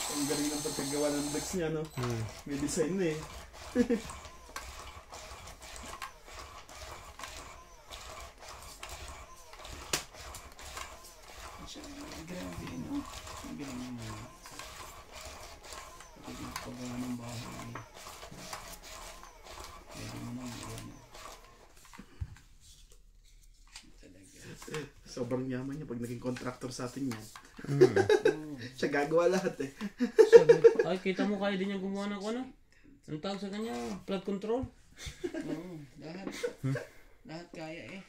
Ang galing ng pagkagawa ng decks niya, no? May design na eh. Grabe, no? Ang galing naman. Pag pagawa ng bahay. Pwede mo nang iwan. Talaga. Sobrang yaman niya pag naging contractor sa atin yan. Oh, Siya gagawa lahat eh. Sabi, ay kita mo kaya din niya gumawa ng ano? Ang tawag sa kanya, flood control. Oo, lahat. Lahat kaya eh.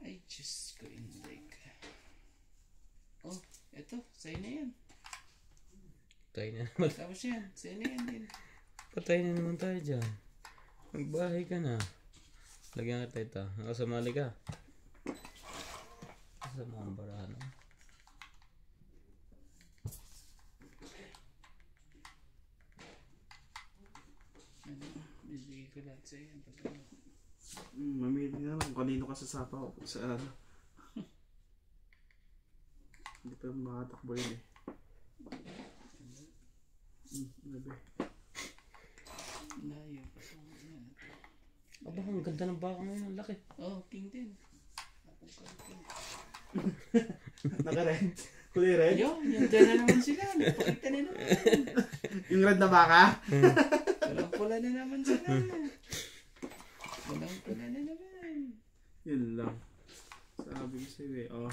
Ay, Diyos ko, hindi ka. Oh, eto, sa'yo na yan. Patay na naman. Tapos yan, sa'yo na yan din. Patay na naman tayo dyan. Magbahay ka na. Lagyan kita ito. Nakasamali ka. Sa mga barahan. Ano, bibigay ko lahat sa'yo. Mamili na lang kung kanino ka sasapaw. Sa ano. Hindi pa makatakbo yun eh. Ano ba? Layo pa sa mga. Aba, ang ganda ng baka ngayon. Ang laki. Oh, king din. Naka-red? Kulay red? Yung dyan na naman sila. Napakita na naman. Yung red na baka? Walang pula na naman sila. Walang pula na naman. Yun lang. Sabi ko sa'yo eh. Oh.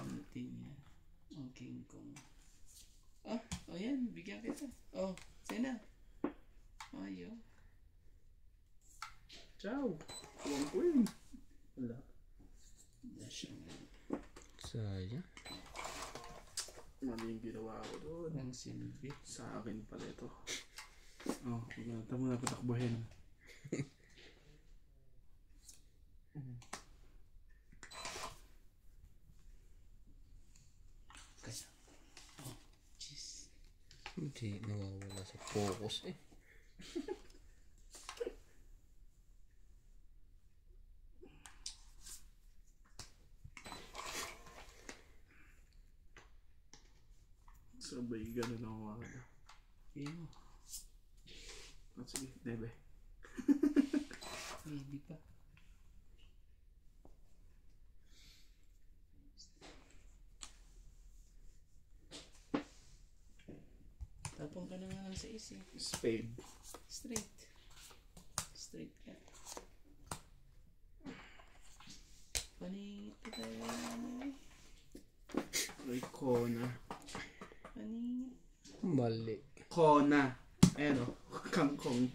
Hindi niya. Oh, King Kong. Oh, yan. Bigyan kita. Oh, sena. Oh, yun. Ciao. Kuwang ko yun. Wala. Wala siya nga. Sayang. Mali yung ginawa ko doon. Ang silbi. Sa akin pala ito. Oh, ito muna patakbuhin. Kaya. Oh, jeez. Hindi nawawala sa focus eh. Sabay gano'n lang ako. Ew. Oh, sige, nebe. Maybe pa. Tapong ka na nga lang sa isip. Spade. Straight. Straight ka. Paningit pa tayo na eh. Ay, Kona. Paningit. Mali. Kona. Ayan o. Kangkong.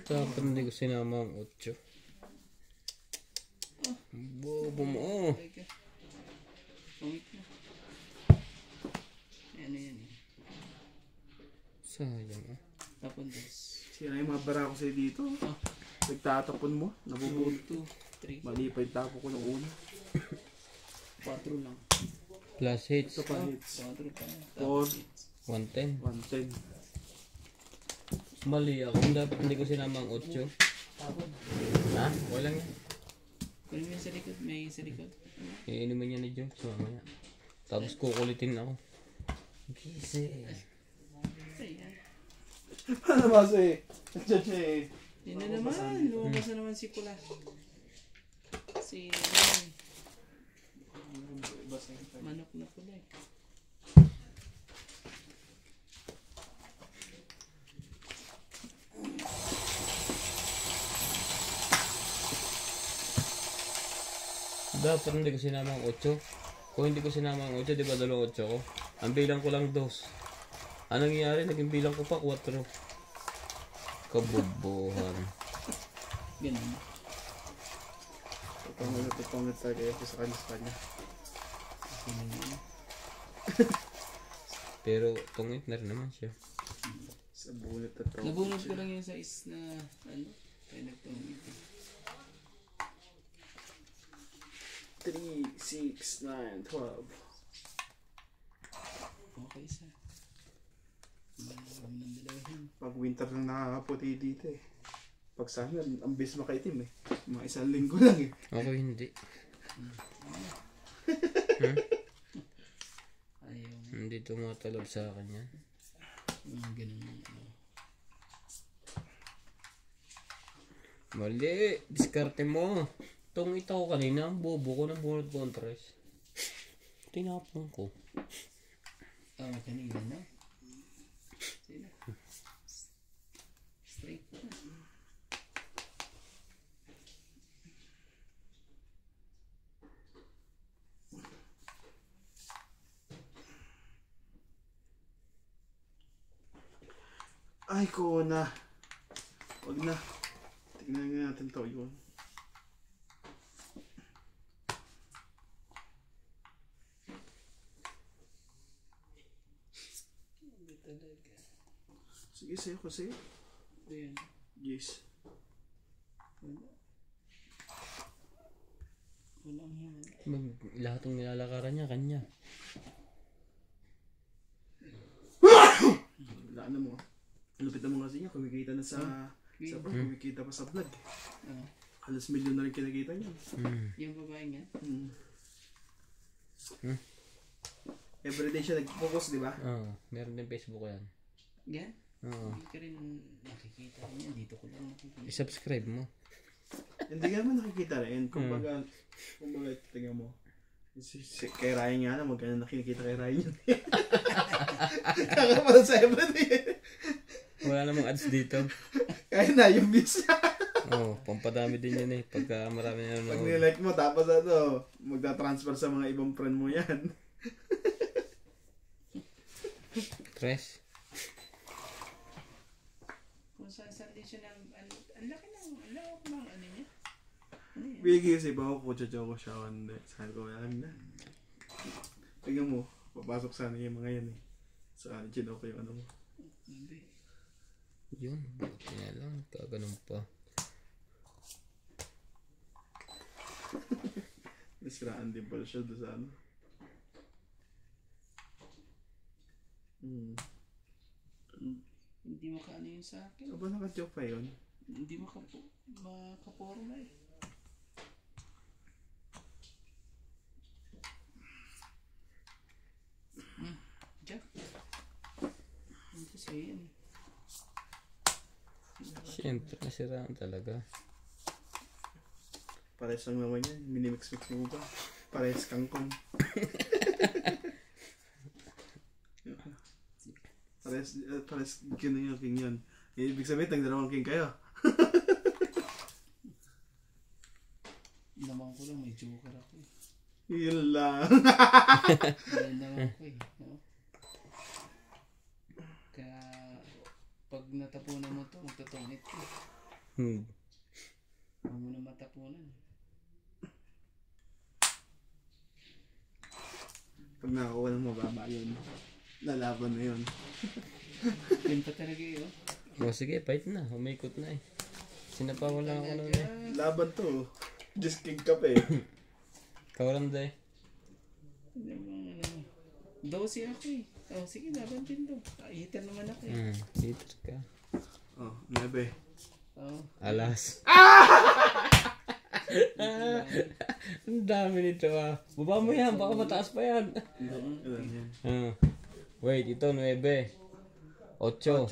Dapat hindi ko sinama ang 8. Bobo mo. Teka. Pumit na. Ano yan eh. Sayang ah. Tapon dos. Sira yung mga bara ko sa'yo dito. Nagtatapon mo. 1, Nabubuto. 2, 3, Mali pa yung tapo ko ng una. 4 lang. Plus hits. Ito pa hits. 4 pa. Four. Tapos hits. 110. 110. Mali ako. Dapat hindi ko sinama ang 8. Tapon. Ha? Walang yan. Kunin mo yung sa likod. May sa likod. Iinumin niya ni Joe. So, mamaya. Tapos kukulitin ako. Kisi. Ayan. Ano ba sa'yo? Che. Yun na naman. Lumabas na naman si Pula. Si manok na pula eh. Dapat hindi ko sinama ang 8. Kung hindi ko sinama ang 8, di ba 2 8 ko? Ang bilang ko lang 2. Anong nangyari? Naging bilang ko pa 4. Kabubuhan. Ganun. Tupangat tayo sa kanya. Pero tungit na rin naman siya. Sa bunot at tawag. Nabunod ko lang yung size na ano. Kaya nagtungit. 3, 6, 9, 12. Okay sa. Pag winter lang nakakaputi dito eh. Pag summer, ang bis makaitim eh. Mga 1 linggo lang eh. Ako hindi. Ayaw. Hindi tumatalab sa akin yan. Ganun. Mali. Diskarte mo. Tungit ako kanina. Ang bobo ko ng bunot contrast. Tinapon ko. Kanina na. Sino? Straight na. Ay, ko na. Wag na. Tingnan nga natin to yun. Sige, sa'yo ko sa'yo. Ayan. Yes. Walang yan. Lahat ng nilalakaran niya, kanya. Wala na mo. Lupit naman kasi niya. Kumikita na sa kumikita pa sa vlog. Halos milyon na rin kinakita niya. Yung babae nga. Everyday siya nag-focus, di ba? Oo. Meron din Facebook yan. Yan? Oo. Hindi ka rin nakikita niya. Dito ko lang nakikita. I-subscribe mo. Hindi ka naman nakikita rin. Kumbaga, tingnan mo. Kay Ryan nga na, magkano nakikita kay Ryan yun. Kakapala sa everyday. Wala namang ads dito. Kaya na, yung views. Oo. Pampadami din yan eh. Pagka marami na Pag nanonood. nilike mo, tapos magta-transfer sa mga ibang friend mo yan. Tres. Kung saan din siya ng... Ang laki ng ano niya. Bigay kasi ba ako ko siya on the saan ko alam na. Tingnan mo, papasok sana yung mga yan eh. Sa chino ko yung ano mo. Yun. Buti nga lang. Kaganon pa. Nasiraan din pala siya doon sa ano. Hindi makaano yun sa akin. Aba naka-joke pa yun? Hindi makaporma eh. Jack. Ano kasi yan eh. Siyempre, nasiraan talaga. Pares lang naman yan. Minimix-mix mo ba? Pares kangkong. Pares king yung king yun. Ibig sabihin, tag-dalawang king kayo. Naman ko lang, may joker ako eh. Yun lang. Dahil naman ko eh. No? Kaya, pag natapunan mo to, magtutungit ko. Huwag mo na matapunan. Pag nakakuha ng mababa yun, lalaban na yun. Yun pa talaga eh, oh. O sige, fight na. Umikot na eh. Sinapawan lang ako nun eh. Laban to. Just king ka pa eh. Kawaranda eh. Ano bang ano? 12 ako eh. Oh, sige, laban din to. Hitter naman ako eh. Hitter ka. Oh, 9. Oh. Alas. Ang dami nito ah. Baba mo yan, baka mataas pa yan. Wait, ito 9. 8. 8.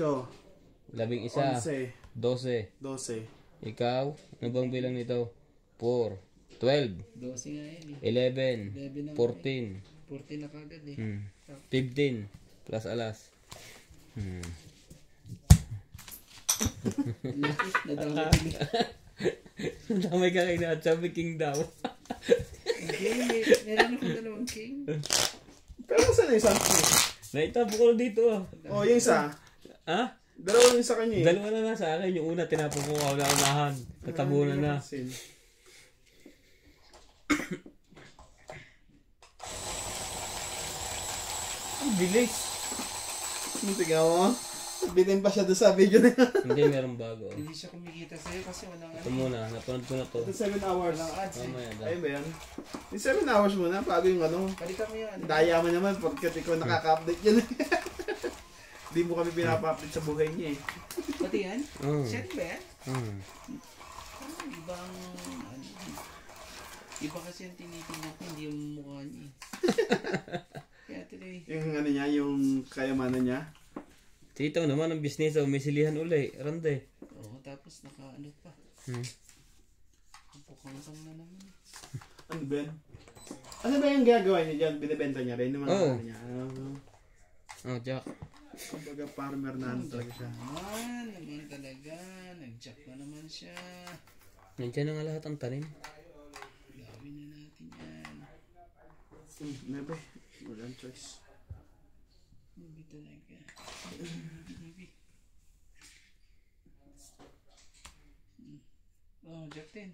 11. 11. 12. 12. Ikaw, ano bang bilang nito? 4. 12. 12 nga yan eh. 11 11. na 14. 14 na kagad eh. 15. Plus alas. Nadamay Nadamay ka kay na. Sabi king daw. Hindi, meron akong 2 king. Pero saan na yung isang? Naitabo ko na dito ah. Oh, yung isa. Ha? Dalawa yung sa kanya eh. Dalawa na sa akin. Yung una tinapon ko kauna-unahan. Natabunan na. Ang bilis. Tingnan mo. Bitin pa siya doon sa video na yan. Hindi, meron bago. Hindi siya kumikita sa'yo kasi walang Ito muna. Napanood ko na to. Ito 7 hours. Walang ads eh. Mamaya Ayun ba yan? Yung 7 hours muna, bago yung ano. Palitan mo yan. Daya mo naman, porket ikaw nakaka-update yan. Hindi mo kami pinapa-update sa buhay niya eh. Pati yan? Siya rin ba yan? Ibang ano. Iba kasi yung tinitingnan ko, hindi yung mukha niya eh. Kaya tuloy. Yung ano niya, yung kayamanan niya. Tito naman ang business. May silihan uli. Rande. Oo, tapos naka-ano pa. Pukangsang na naman. Ano ba yan? Ano ba yung gagawa niya dyan? Binibenta niya rin? Yung mga Oo. ano niya? Oh, Jack. Kumbaga farmer na ano talaga siya. Naman talaga. Nag-jack na naman siya. Nandiyan na nga lahat ang tanim. Gawin na natin yan. Maybe. Walang choice. Hindi talaga. Oh, jack din.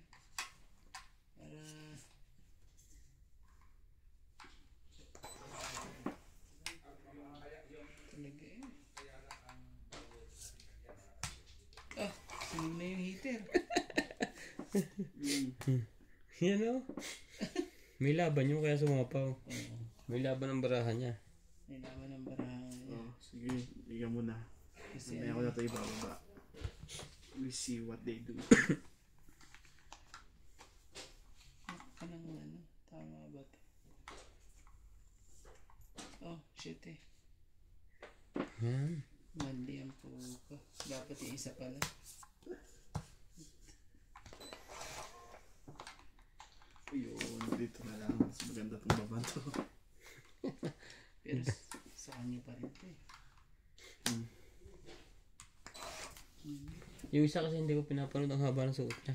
Para... Talaga eh. Ah, sunog na yung heater. Yan o. May laban yun kaya sumapaw. May laban ang barahan niya. May laban ng barahan. Oh, sige, bigyan mo na. Kasi Mamaya ko na ito ibababa. We see what they do. anong ano? Tama ba ito? Oh, shit eh. Yan. Mali ang puka. Dapat yung isa pala. Ayun, dito na lang. Mas maganda itong baba to. Pero sa kanya pa rin ito eh. Yung isa kasi hindi ko pinapanood ang haba ng suot niya.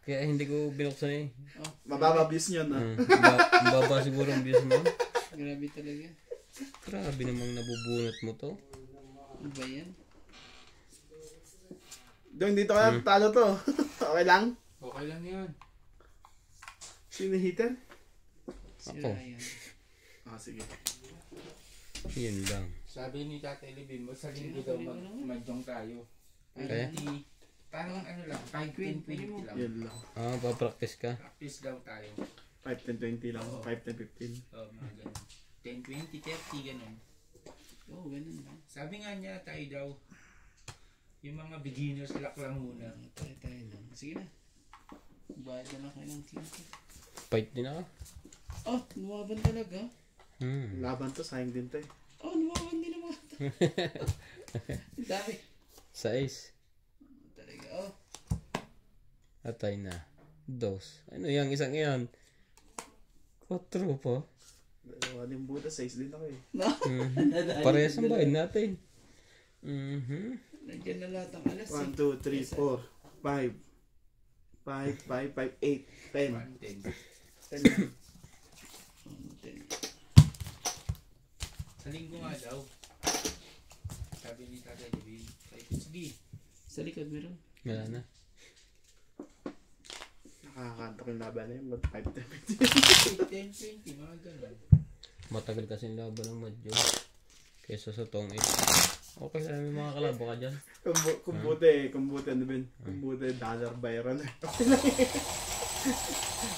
Kaya hindi ko binuksan eh. Oh, Mababa views niyo na. Baba siguro ang views mo. grabe talaga. Grabe namang nabubunot mo to. Ano ba yan? Dong, dito ka na talo to. Okay lang? Okay lang yan. Sino heater? Si Ako. Ryan. Ah, sige. Yun lang. Sabi ni Tatay Libin mo, sa linggo daw mag-mahjong tayo. Kaya? Parang ano lang, 5-10-20 lang. Yan lang. Ah, papractice ka. Practice daw tayo. 5, 10, 20 lang. 5, 10, 15. Mga ganun. 10, 20, 30, ganun. Oh, ganun ba? Sabi nga niya, tayo daw, yung mga beginners luck lang muna. Tayo lang. Sige na. Bayad na lang kayo ng king. Fight din ako. Oh, nuwaban talaga. Laban to, sayang din to eh. Oh, nuwaban din naman. Dami. 6. Talaga, oh. Atay na. 2. Ano yung isang yan? 4 pa. Dalawa din Buddha, 6 din ako eh. No? Parehas ang bayad natin. Nandiyan na lahat ang alas 1, 2, 3, 4, 5. 5, 5, 5, 8, 10. 10. 10. Sa linggo nga daw, sabi ni Tatay Libin, sige, Sa likod meron. Wala na. Nakakanta ko yung laban na yun. 5, 10, 10, 20, mga ganun. Matagal kasi yung laban ng Madjo. Kesa sa Tong 8. Okay lang may mga kalabo ka dyan. Kumbute, ano ba yun? Kumbute, dollar byron.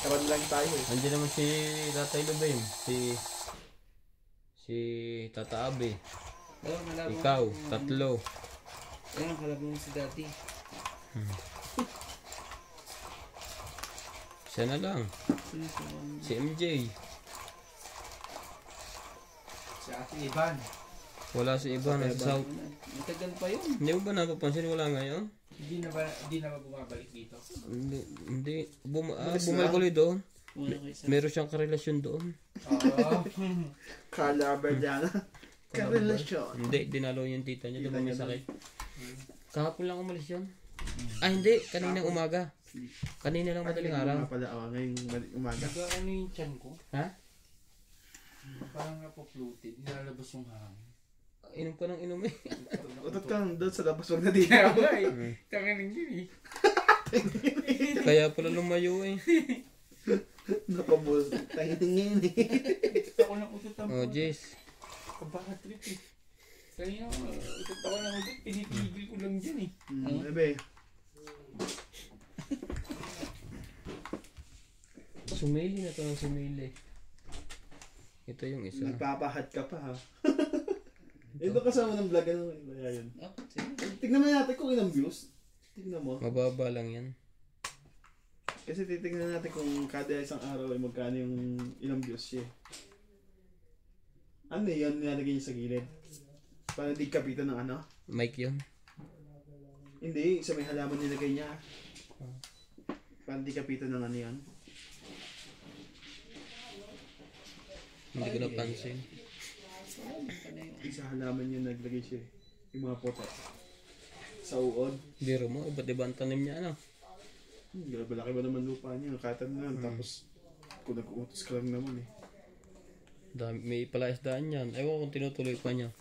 Karoon lang tayo eh. Andiyan naman si Tatay Lubim. Si Tata Abe. Oh, malabo. Ikaw. 3. Ayun, kalabo mo si Daddy. Siya na lang. Si MJ. Si Ate Ivan, Wala si Ivan. Nasa South. Matagal pa yun. Hindi mo ba napapansin wala ngayon? hindi na ba bumabalik dito? Hindi. Bumalik ulit doon. Wala kayo sa... Meron siyang karelasyon doon. Oo. Carla Aberdana. Karelasyon. Hindi. Dinalo yung tita niya. Di ba may sakit? Kahapon lang umalis yun. Ah, hindi. Kaninang umaga. Kanina lang madaling araw. Nga pala, ngayong umaga. Ano yung tiyan ko? Ha? Parang napopluted. Nilalabas yung hangin. Inom ka ng inom eh. Utot ka doon sa labas, wag na dito. Kaya ba eh. Tanganin yun eh. Kaya pala lumayo eh. Nakabol. Tayo tingin eh. Ako ng utot ang Oh, Jace. Kabaka trip eh. Kanina utot ako ng utot. Pinipigil ko lang dyan eh. Bebe. Sumili na to ng sumili. Ito yung isa. Nagpapahat ka pa ha. Ito kasama ng vlog. Ano kaya yun? Oh, sige. Tignan mo natin kung ilang views. Tignan mo. Mababa lang yan. Kasi titignan natin kung kada isang araw ay magkano yung ilang views siya. Ano yun? Nilalagay niya sa gilid. Para hindi kapitan ng ano? Mic yun. Hindi. Sa may halaman nilagay niya. Para hindi kapitan ng ano yan. Hindi ko napansin. Sa halaman niya naglagay siya. Yung mga pote. Sa uod. Biro mo, iba't iba ang tanim niya ano. Grabe laki ba naman lupa niya. Katan na lang. Tapos kung nag-uutos ka lang naman eh. Dami, may palaisdaan yan. Ewan ko kung tinutuloy pa niya.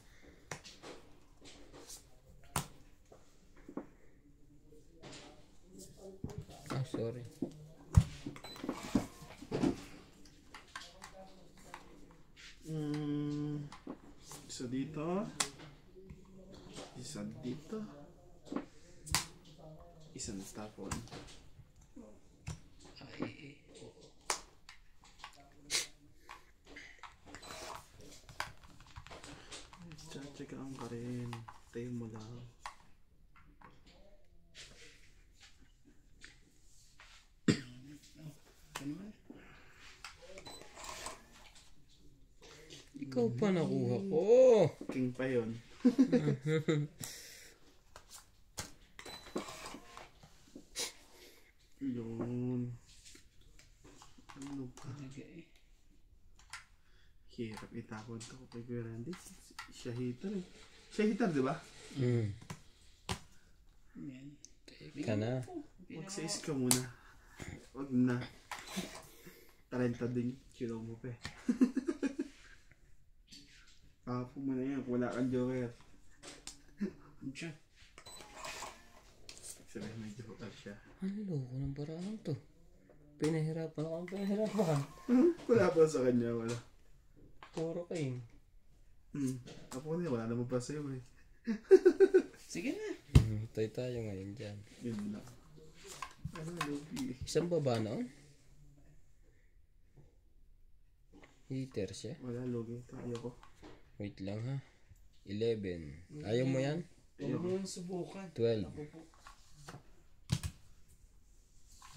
Ah, sorry. Isa dito. Isa dito. Isa na tapon. Ay, Check ang ka rin. Tayo mo lang. ano ba? Ikaw pa nakuha ko. King pa yun. Yun. Ano pa? Lagay. Hirap itapon ko kay Kuya Randy. Siya hitter eh. Siya hitter, di ba? Yan. Ka na. Mag-size ka muna. Wag na. Talenta din. Kilo mo pa eh. Kapo mo na yan. Wala kang joker. Ano siya? Sabi may joker siya. Ano loko ng parahan to? Pinahirapan ako ang pinahirapan. Wala pa sa kanya. Wala. Puro king. Ako na wala naman pa sa'yo eh. Sige na. Tayo ngayon dyan. Yun lang. Ano, Lupi? Isang baba noon? Heater siya. Wala, Lupi. Tayo ko. Wait lang ha. 11. Ayaw mo yan? Huwag mo nang subukan. 12. Ako po.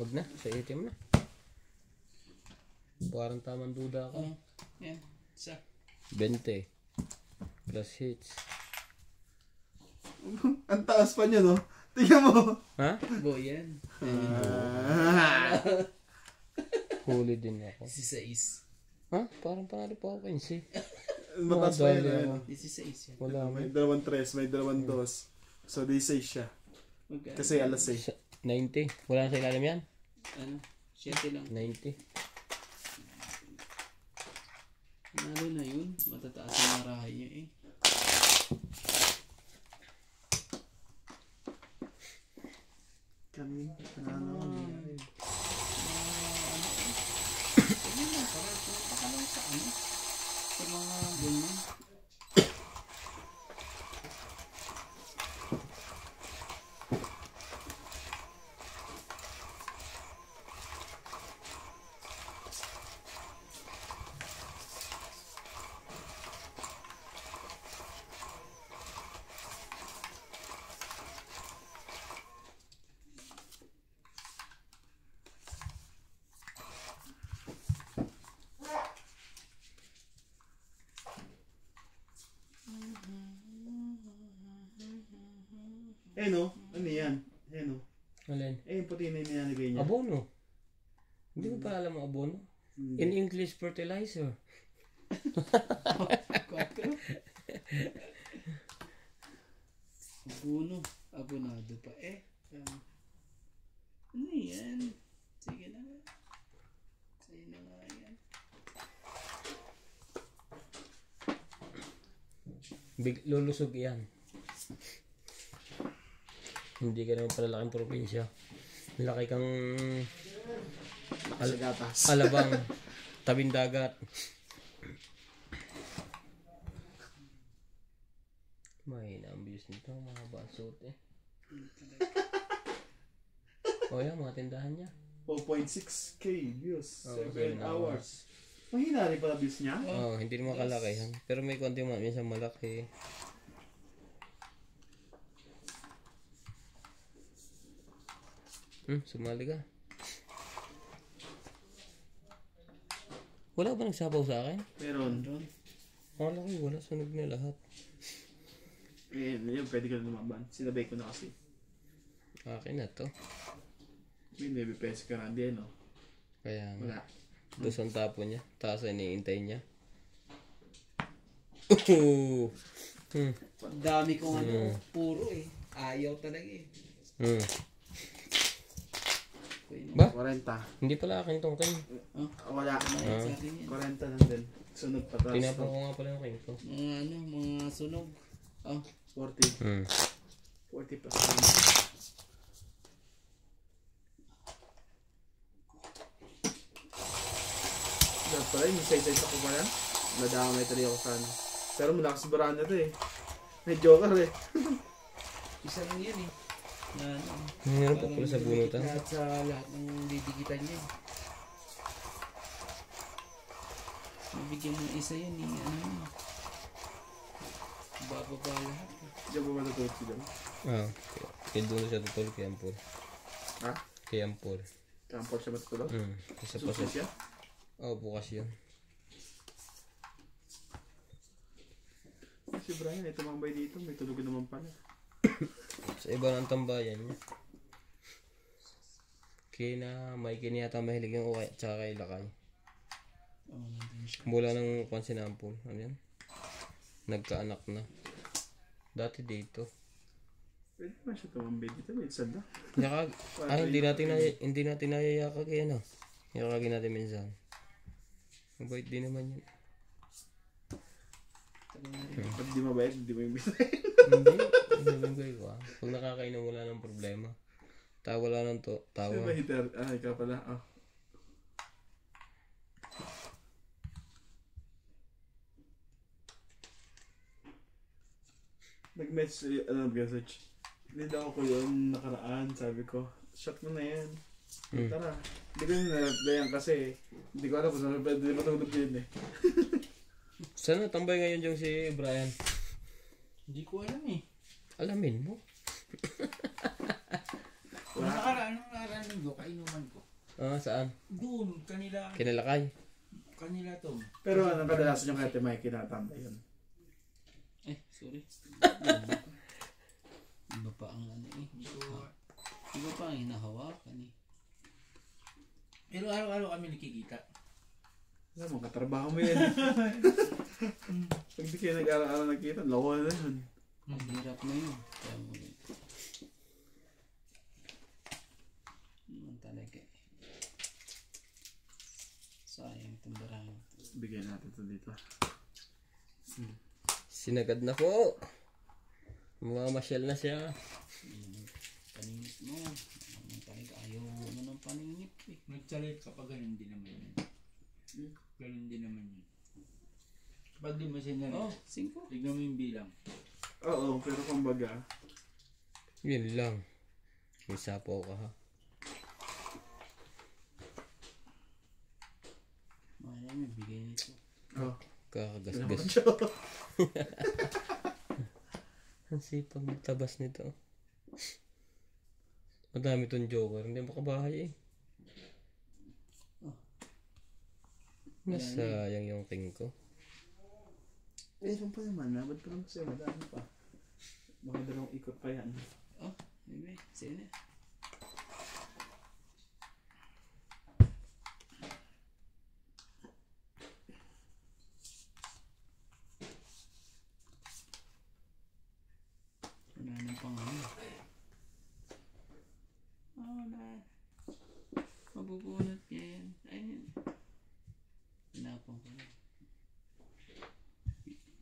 Wag na. Sa itim na. Parang tamang duda ka. Yan. Isa. 20. Plus hits. Ang taas pa niya, no? Tingnan mo. Ha? Go yan. Huli din ako. 16. Ha? Parang panalo pa ako 15. Mataas pa yan. Madali Ano? ako. 16 yan. Wala mo. May dalawang tres, may dalawang dos. So, they say siya. Magkano? Kasi alas eh. 90. Wala na sa ilalim yan? Ano? 7 lang. 90. Nalo na yun. Matataas ang marahay niya eh. Kami, ano? Sige na. Para punta ka lang sa ano. Sa mga ganyan. Eh no, ano yan? Eh no. Alin? Eh, yung puti na yung nilalagay niya. Abono. Hindi ko pa alam ang abono. In English, fertilizer. 4. Abono. Abonado pa eh. Ano yan? Lulusog yan. Hindi ka naman pala laking probinsya. Laki kang Sa gatas. alabang tabing dagat. May na-ambiyos nito, mga basot eh. O yan, mga tindahan niya. 4.6k views. Oh, 7 7 hours. Mahina rin pala views niya. Oh, hindi naman kalaki. Pero may konti man, minsan malaki. Sumali ka. Wala ba nagsabaw sa akin? Meron. Malaki, wala. Sunog na lahat. Eh, yun, pwede ka na lumaban. Sinabay ko na kasi. Akin na to. May 9 pesos ka na din, no? Kaya Wala. nga. Doon ang tapo niya. Taas ay iniintay niya. Oh! Dami kong ano, puro eh. Ayaw talaga eh. Ba? 40. Hindi pala akin tong king. Wala. Sa akin yan. 40 lang din. Sunod pa tapos. Tinapon ko nga pala yung king ko. Mga ano, mga sunog. Oh, 40. 40 plus. Dapat pala yung say-say sa kumalan. Nadamay tali ako sa ano. Pero malakas baraan na to eh. May joker eh. isa lang yan eh. Na ano. Meron pa pala sa bunutan. Lahat sa lahat ng didikitan niya. Mabigyan mo isa yan eh. Ano. Bababa lahat. Diyan po matutulog si Dam. Kaya doon siya tutulog kay Ampol. Ha? Kay Ampol. Kampor siya matutulog? Isa pa Susi sa... siya? bukas yun. Si Brian, ito mambay dito. May tulog naman pala. Sa iba ng tambayan niya. Kina may kiniyata mahilig yung ukay tsaka kay Lakay. Mula ng pansin na Ampol. Ano yan? Nagkaanak na. Dati dito. Pwede naman siya tumambay dito. May sad na. Hindi natin nayayakag eh, ano. Yakagin natin minsan. Mabait din naman yun. Pag di mabait, di mo yung bisay. Hindi. Hindi ko ah. Pag nakakainom wala ng problema. Wala ng tawa. Sino ba hitter? Ikaw pala. Oh. Nag-message, message. Hindi daw ako yun nakaraan, sabi ko. Shot mo na yan. Tara. Hindi ko yung na-replyan kasi hindi ko alam kung saan pwede matulog yun eh. Saan natambay ngayon yung si Brian? Hindi ko alam eh. Alamin mo. Nung nakaraan linggo, kainuman ko. Saan? Doon, kanila Kinalakay. to. Pero anong kadalasan yung kaya Mike kinatambay yun? Sorry. Iba pa ang ano eh. Iba pa ang hinahawakan eh. Pero araw-araw kami nakikita. Alam mo, katrabaho mo yan. Pag di kayo nag-araw-araw nakita, lawa na yun. Ang hirap na yun. Kaya mo yun. Naman talaga eh. Sayang itong barang. Bigyan natin ito dito. Sinagad na po. Mamasyal na siya. Paningit mo. Naman talaga ayaw mo ng paningit eh. Nagsalit kapag ganun din naman yun. Ganun din naman yun. Pag di mo sinalit, 5. tignan mo yung bilang. Oo, pero kumbaga, Yun lang. May sapaw ka ha. Mahal mo, bigay nito. Kakagasgas. Ang sipag magtabas nito. Madami tong joker. Hindi makabahay eh. Nasayang yung king ko. meron pa naman na. Ba't pa naman sa'yo? Madami pa. Mga dalawang ikot pa yan. Bebe, sige na. Wala nang pangalan. Wala. Mabubunot niya yan. Ayun. Pinapang ko na.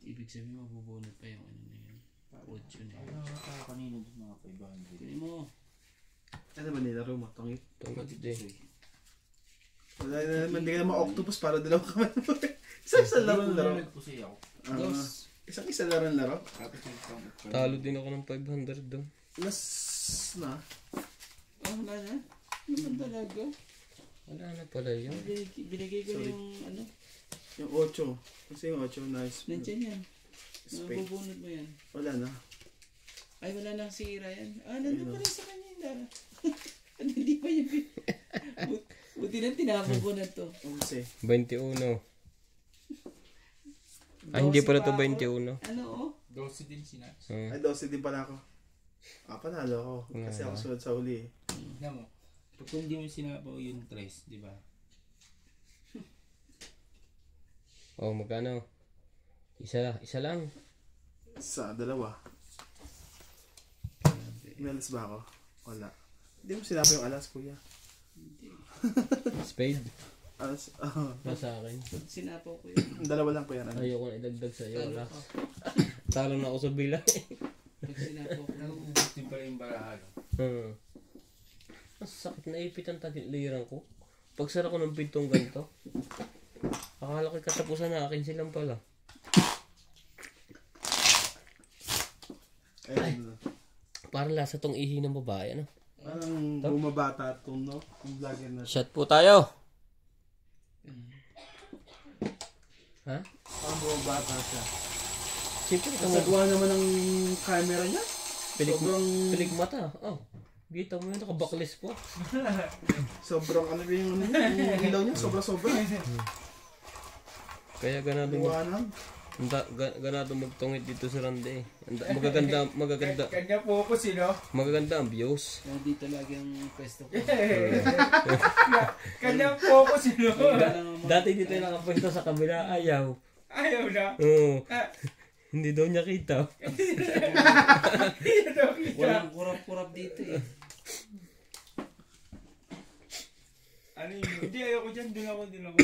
Ibig Ibig sabihin mabubunot pa yung ano na yun. 8 na yun. Ano nga kanina doon mga 500? Kunin mo. Ano ba nilaro mo? Tongit? Tungkol din. Wala na naman, hindi ka naman octopus para dalawa ka man. Isang laro. Nagpusay ako. Isang laro. Tapos nagpang Talo din ako ng 500 doon. Last na. Wala na. Naman talaga. Wala na pala yun. Binigay ko Sorry. yung ano. Yung 8. Kasi yung 8, nice. Nandiyan yan. Spade. Mabubunot mo yan. Wala na. Ay, wala nang sira yan. Nandun pa rin sa kanya yung dara. Hindi pa yun. Buti na tinapon ko na to. Kasi, 21. Hindi pala to 21. Ano oh? 12 din sinats. ay 12 din pala ako. Panalo ako. Kasi ako sunod sa huli eh. Tignan mo. Pag hindi mo sinapaw yung 3, di ba? Oh, magkano? Isa lang. Sa dalawa. May alas ba ako? Wala. Hindi mo sinabi yung alas, kuya. Spade. Alas, Nasa akin. Sinapaw ko yun. dalawa lang po yan. Ano? Ayoko na idagdag sa'yo. Talo Wala. ka. Talo na ako sa bilang. Pag sinapaw ko. Nag-uubos din pala yung barahan. Ang sakit na ipit ang tagiliran ko. Pagsara ko ng pintong ganito. Akala ko katapusan na akin silang pala. Ayun. Parang lasa tong ihi ng babae, ano? Parang bumabata itong, no? Yung vlogger na. Shot po tayo! Ha? Parang bumabata siya. Siyempre ito Ang sagwa naman ng camera niya. pilik mata. Oh, kita mo yun, nakabaklis po. Sobrang ano ba yung ilaw niya? Sobra-sobra. Kaya ganado Liwanag. ganado magtungit dito sa Rande. Magaganda Kanya focus, no? magaganda ang views. Kaya dito lagi ang pwesto ko. Kanya focus, no? Dati dito yung nakapwesto sa kabila, ayaw. Ayaw na. Oo. Hindi daw niya kita. Walang kurap-kurap dito eh. Ano yun? Hindi, ayoko dyan. Doon ako.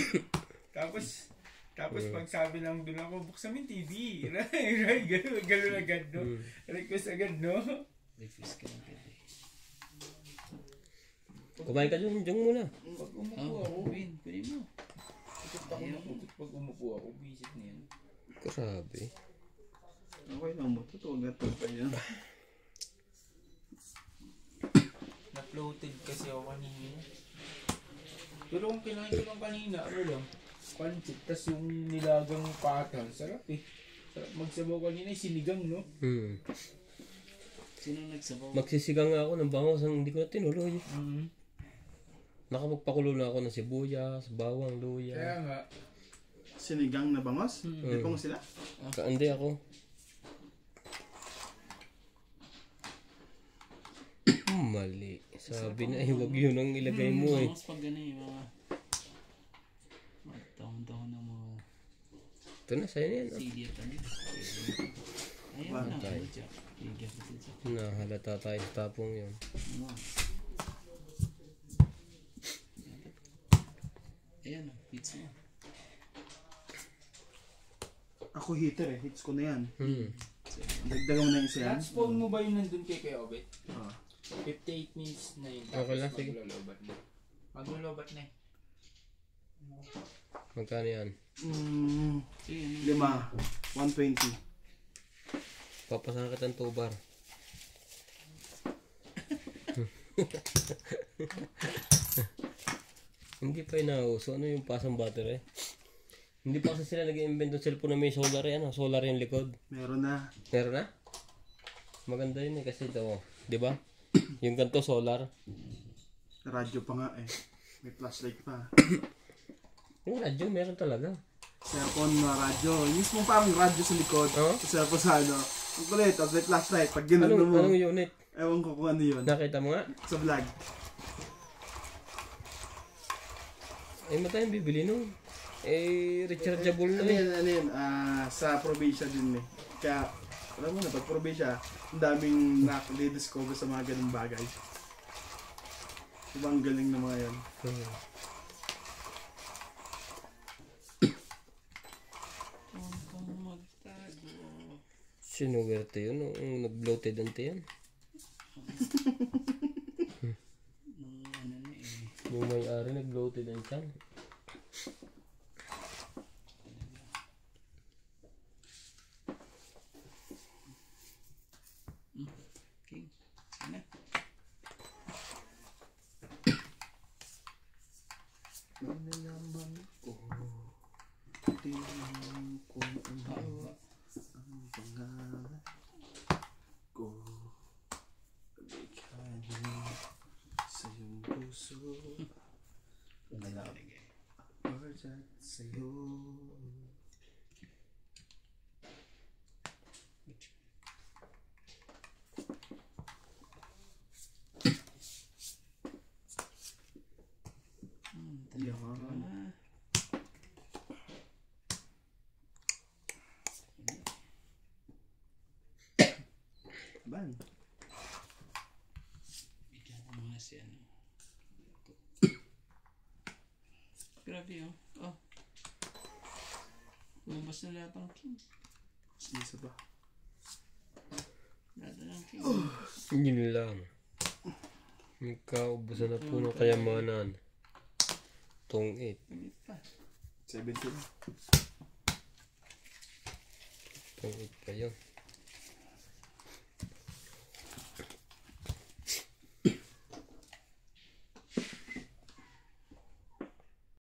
Tapos pag sabi lang doon ako, buksan mo yung TV. Right? Gano'n agad, no? Request agad, no? Breakfast ka lang pwede. Kumain ka dyan muna. Pag umupo ako, Kunin mo. pag umupo ako, visit na yan. Grabe. Okay lang mo. Tutuwag na ito. Ayun. Na-floated kasi ako kanina. Pero kung kinain ko lang kanina, ano lang, pancit, tas yung nilagang patan, sarap eh. Sarap magsabaw kanina, sinigang, no? Sino nagsabaw? Magsisigang nga ako ng bangos ang hindi ko na tinuloy. Mm-hmm. Nakapagpakulo na ako ng sibuyas, bawang, luya. Kaya nga, Sinigang na bangos? Hindi pa mo sila? Kaandi ako. Mali. Sabi na, huwag yun ang ilagay mo eh. Mas pag gano'n yung mga taon-taon ng mga Ito na, sa'yo na yan. CD at ano. Ayun na. Bantay. Bigyan ko dito. Nahalata tayo sa tapong yun. Ano? Ayan o, hits mo. Ako hitter eh. Hits ko na yan. Dagdagan mo na yung isa yan. na-spawn mo ba yung nandun kay Obet? Ah. 58 minutes na yun. Okay lang, sige. Maglolobat na. Maglolobat na eh. Magkano yan? 5. 120. Papasahan kita ng 2 bar. Hindi pa inauso. Ano yung pasang battery? Hindi pa kasi sila nag-invent ng cellphone na may solar yan. Solar yung likod. Meron na. Meron na? Maganda yun eh kasi ito. Di ba? Yung ganito solar. Radyo pa nga eh. May flashlight pa. Yung radyo meron talaga. Cellphone na radyo. Mismo parang radyo sa likod. Oo. Sa cellphone sa ano. Ang kulit. Tapos may flashlight. Pag ginano mo. Anong unit? Ewan ko kung ano yun. Nakita mo nga? Sa vlog. Ay matayang bibili nung. Rechargeable na Ano eh. yan, ano yun? Sa probinsya din eh. Kaya, alam mo na, pag probinsya, ang daming nakadiscover sa mga ganung bagay. Diba ang galing ng mga yan? Huwag kang magtago Sinuwerte yun. Nag-bloated ante yan. Ano na eh. Yung may-ari nag-bloated ang tiyan. Okay. Ano? Nalaman ko, di mo kung ano ang pangalan ko. Bigyan sa iyong puso, or dyan sa'yo. Yan. Ban. Bigyan ko mga si ano. Grabe oh. Oh. Lumabas na lahat ng king. Isa ba? Lahat ng king. Yun lang. Magkaubusan na po ng kayamanan. Tong 8. Ulit pa. 17. Tong 8 pa yun.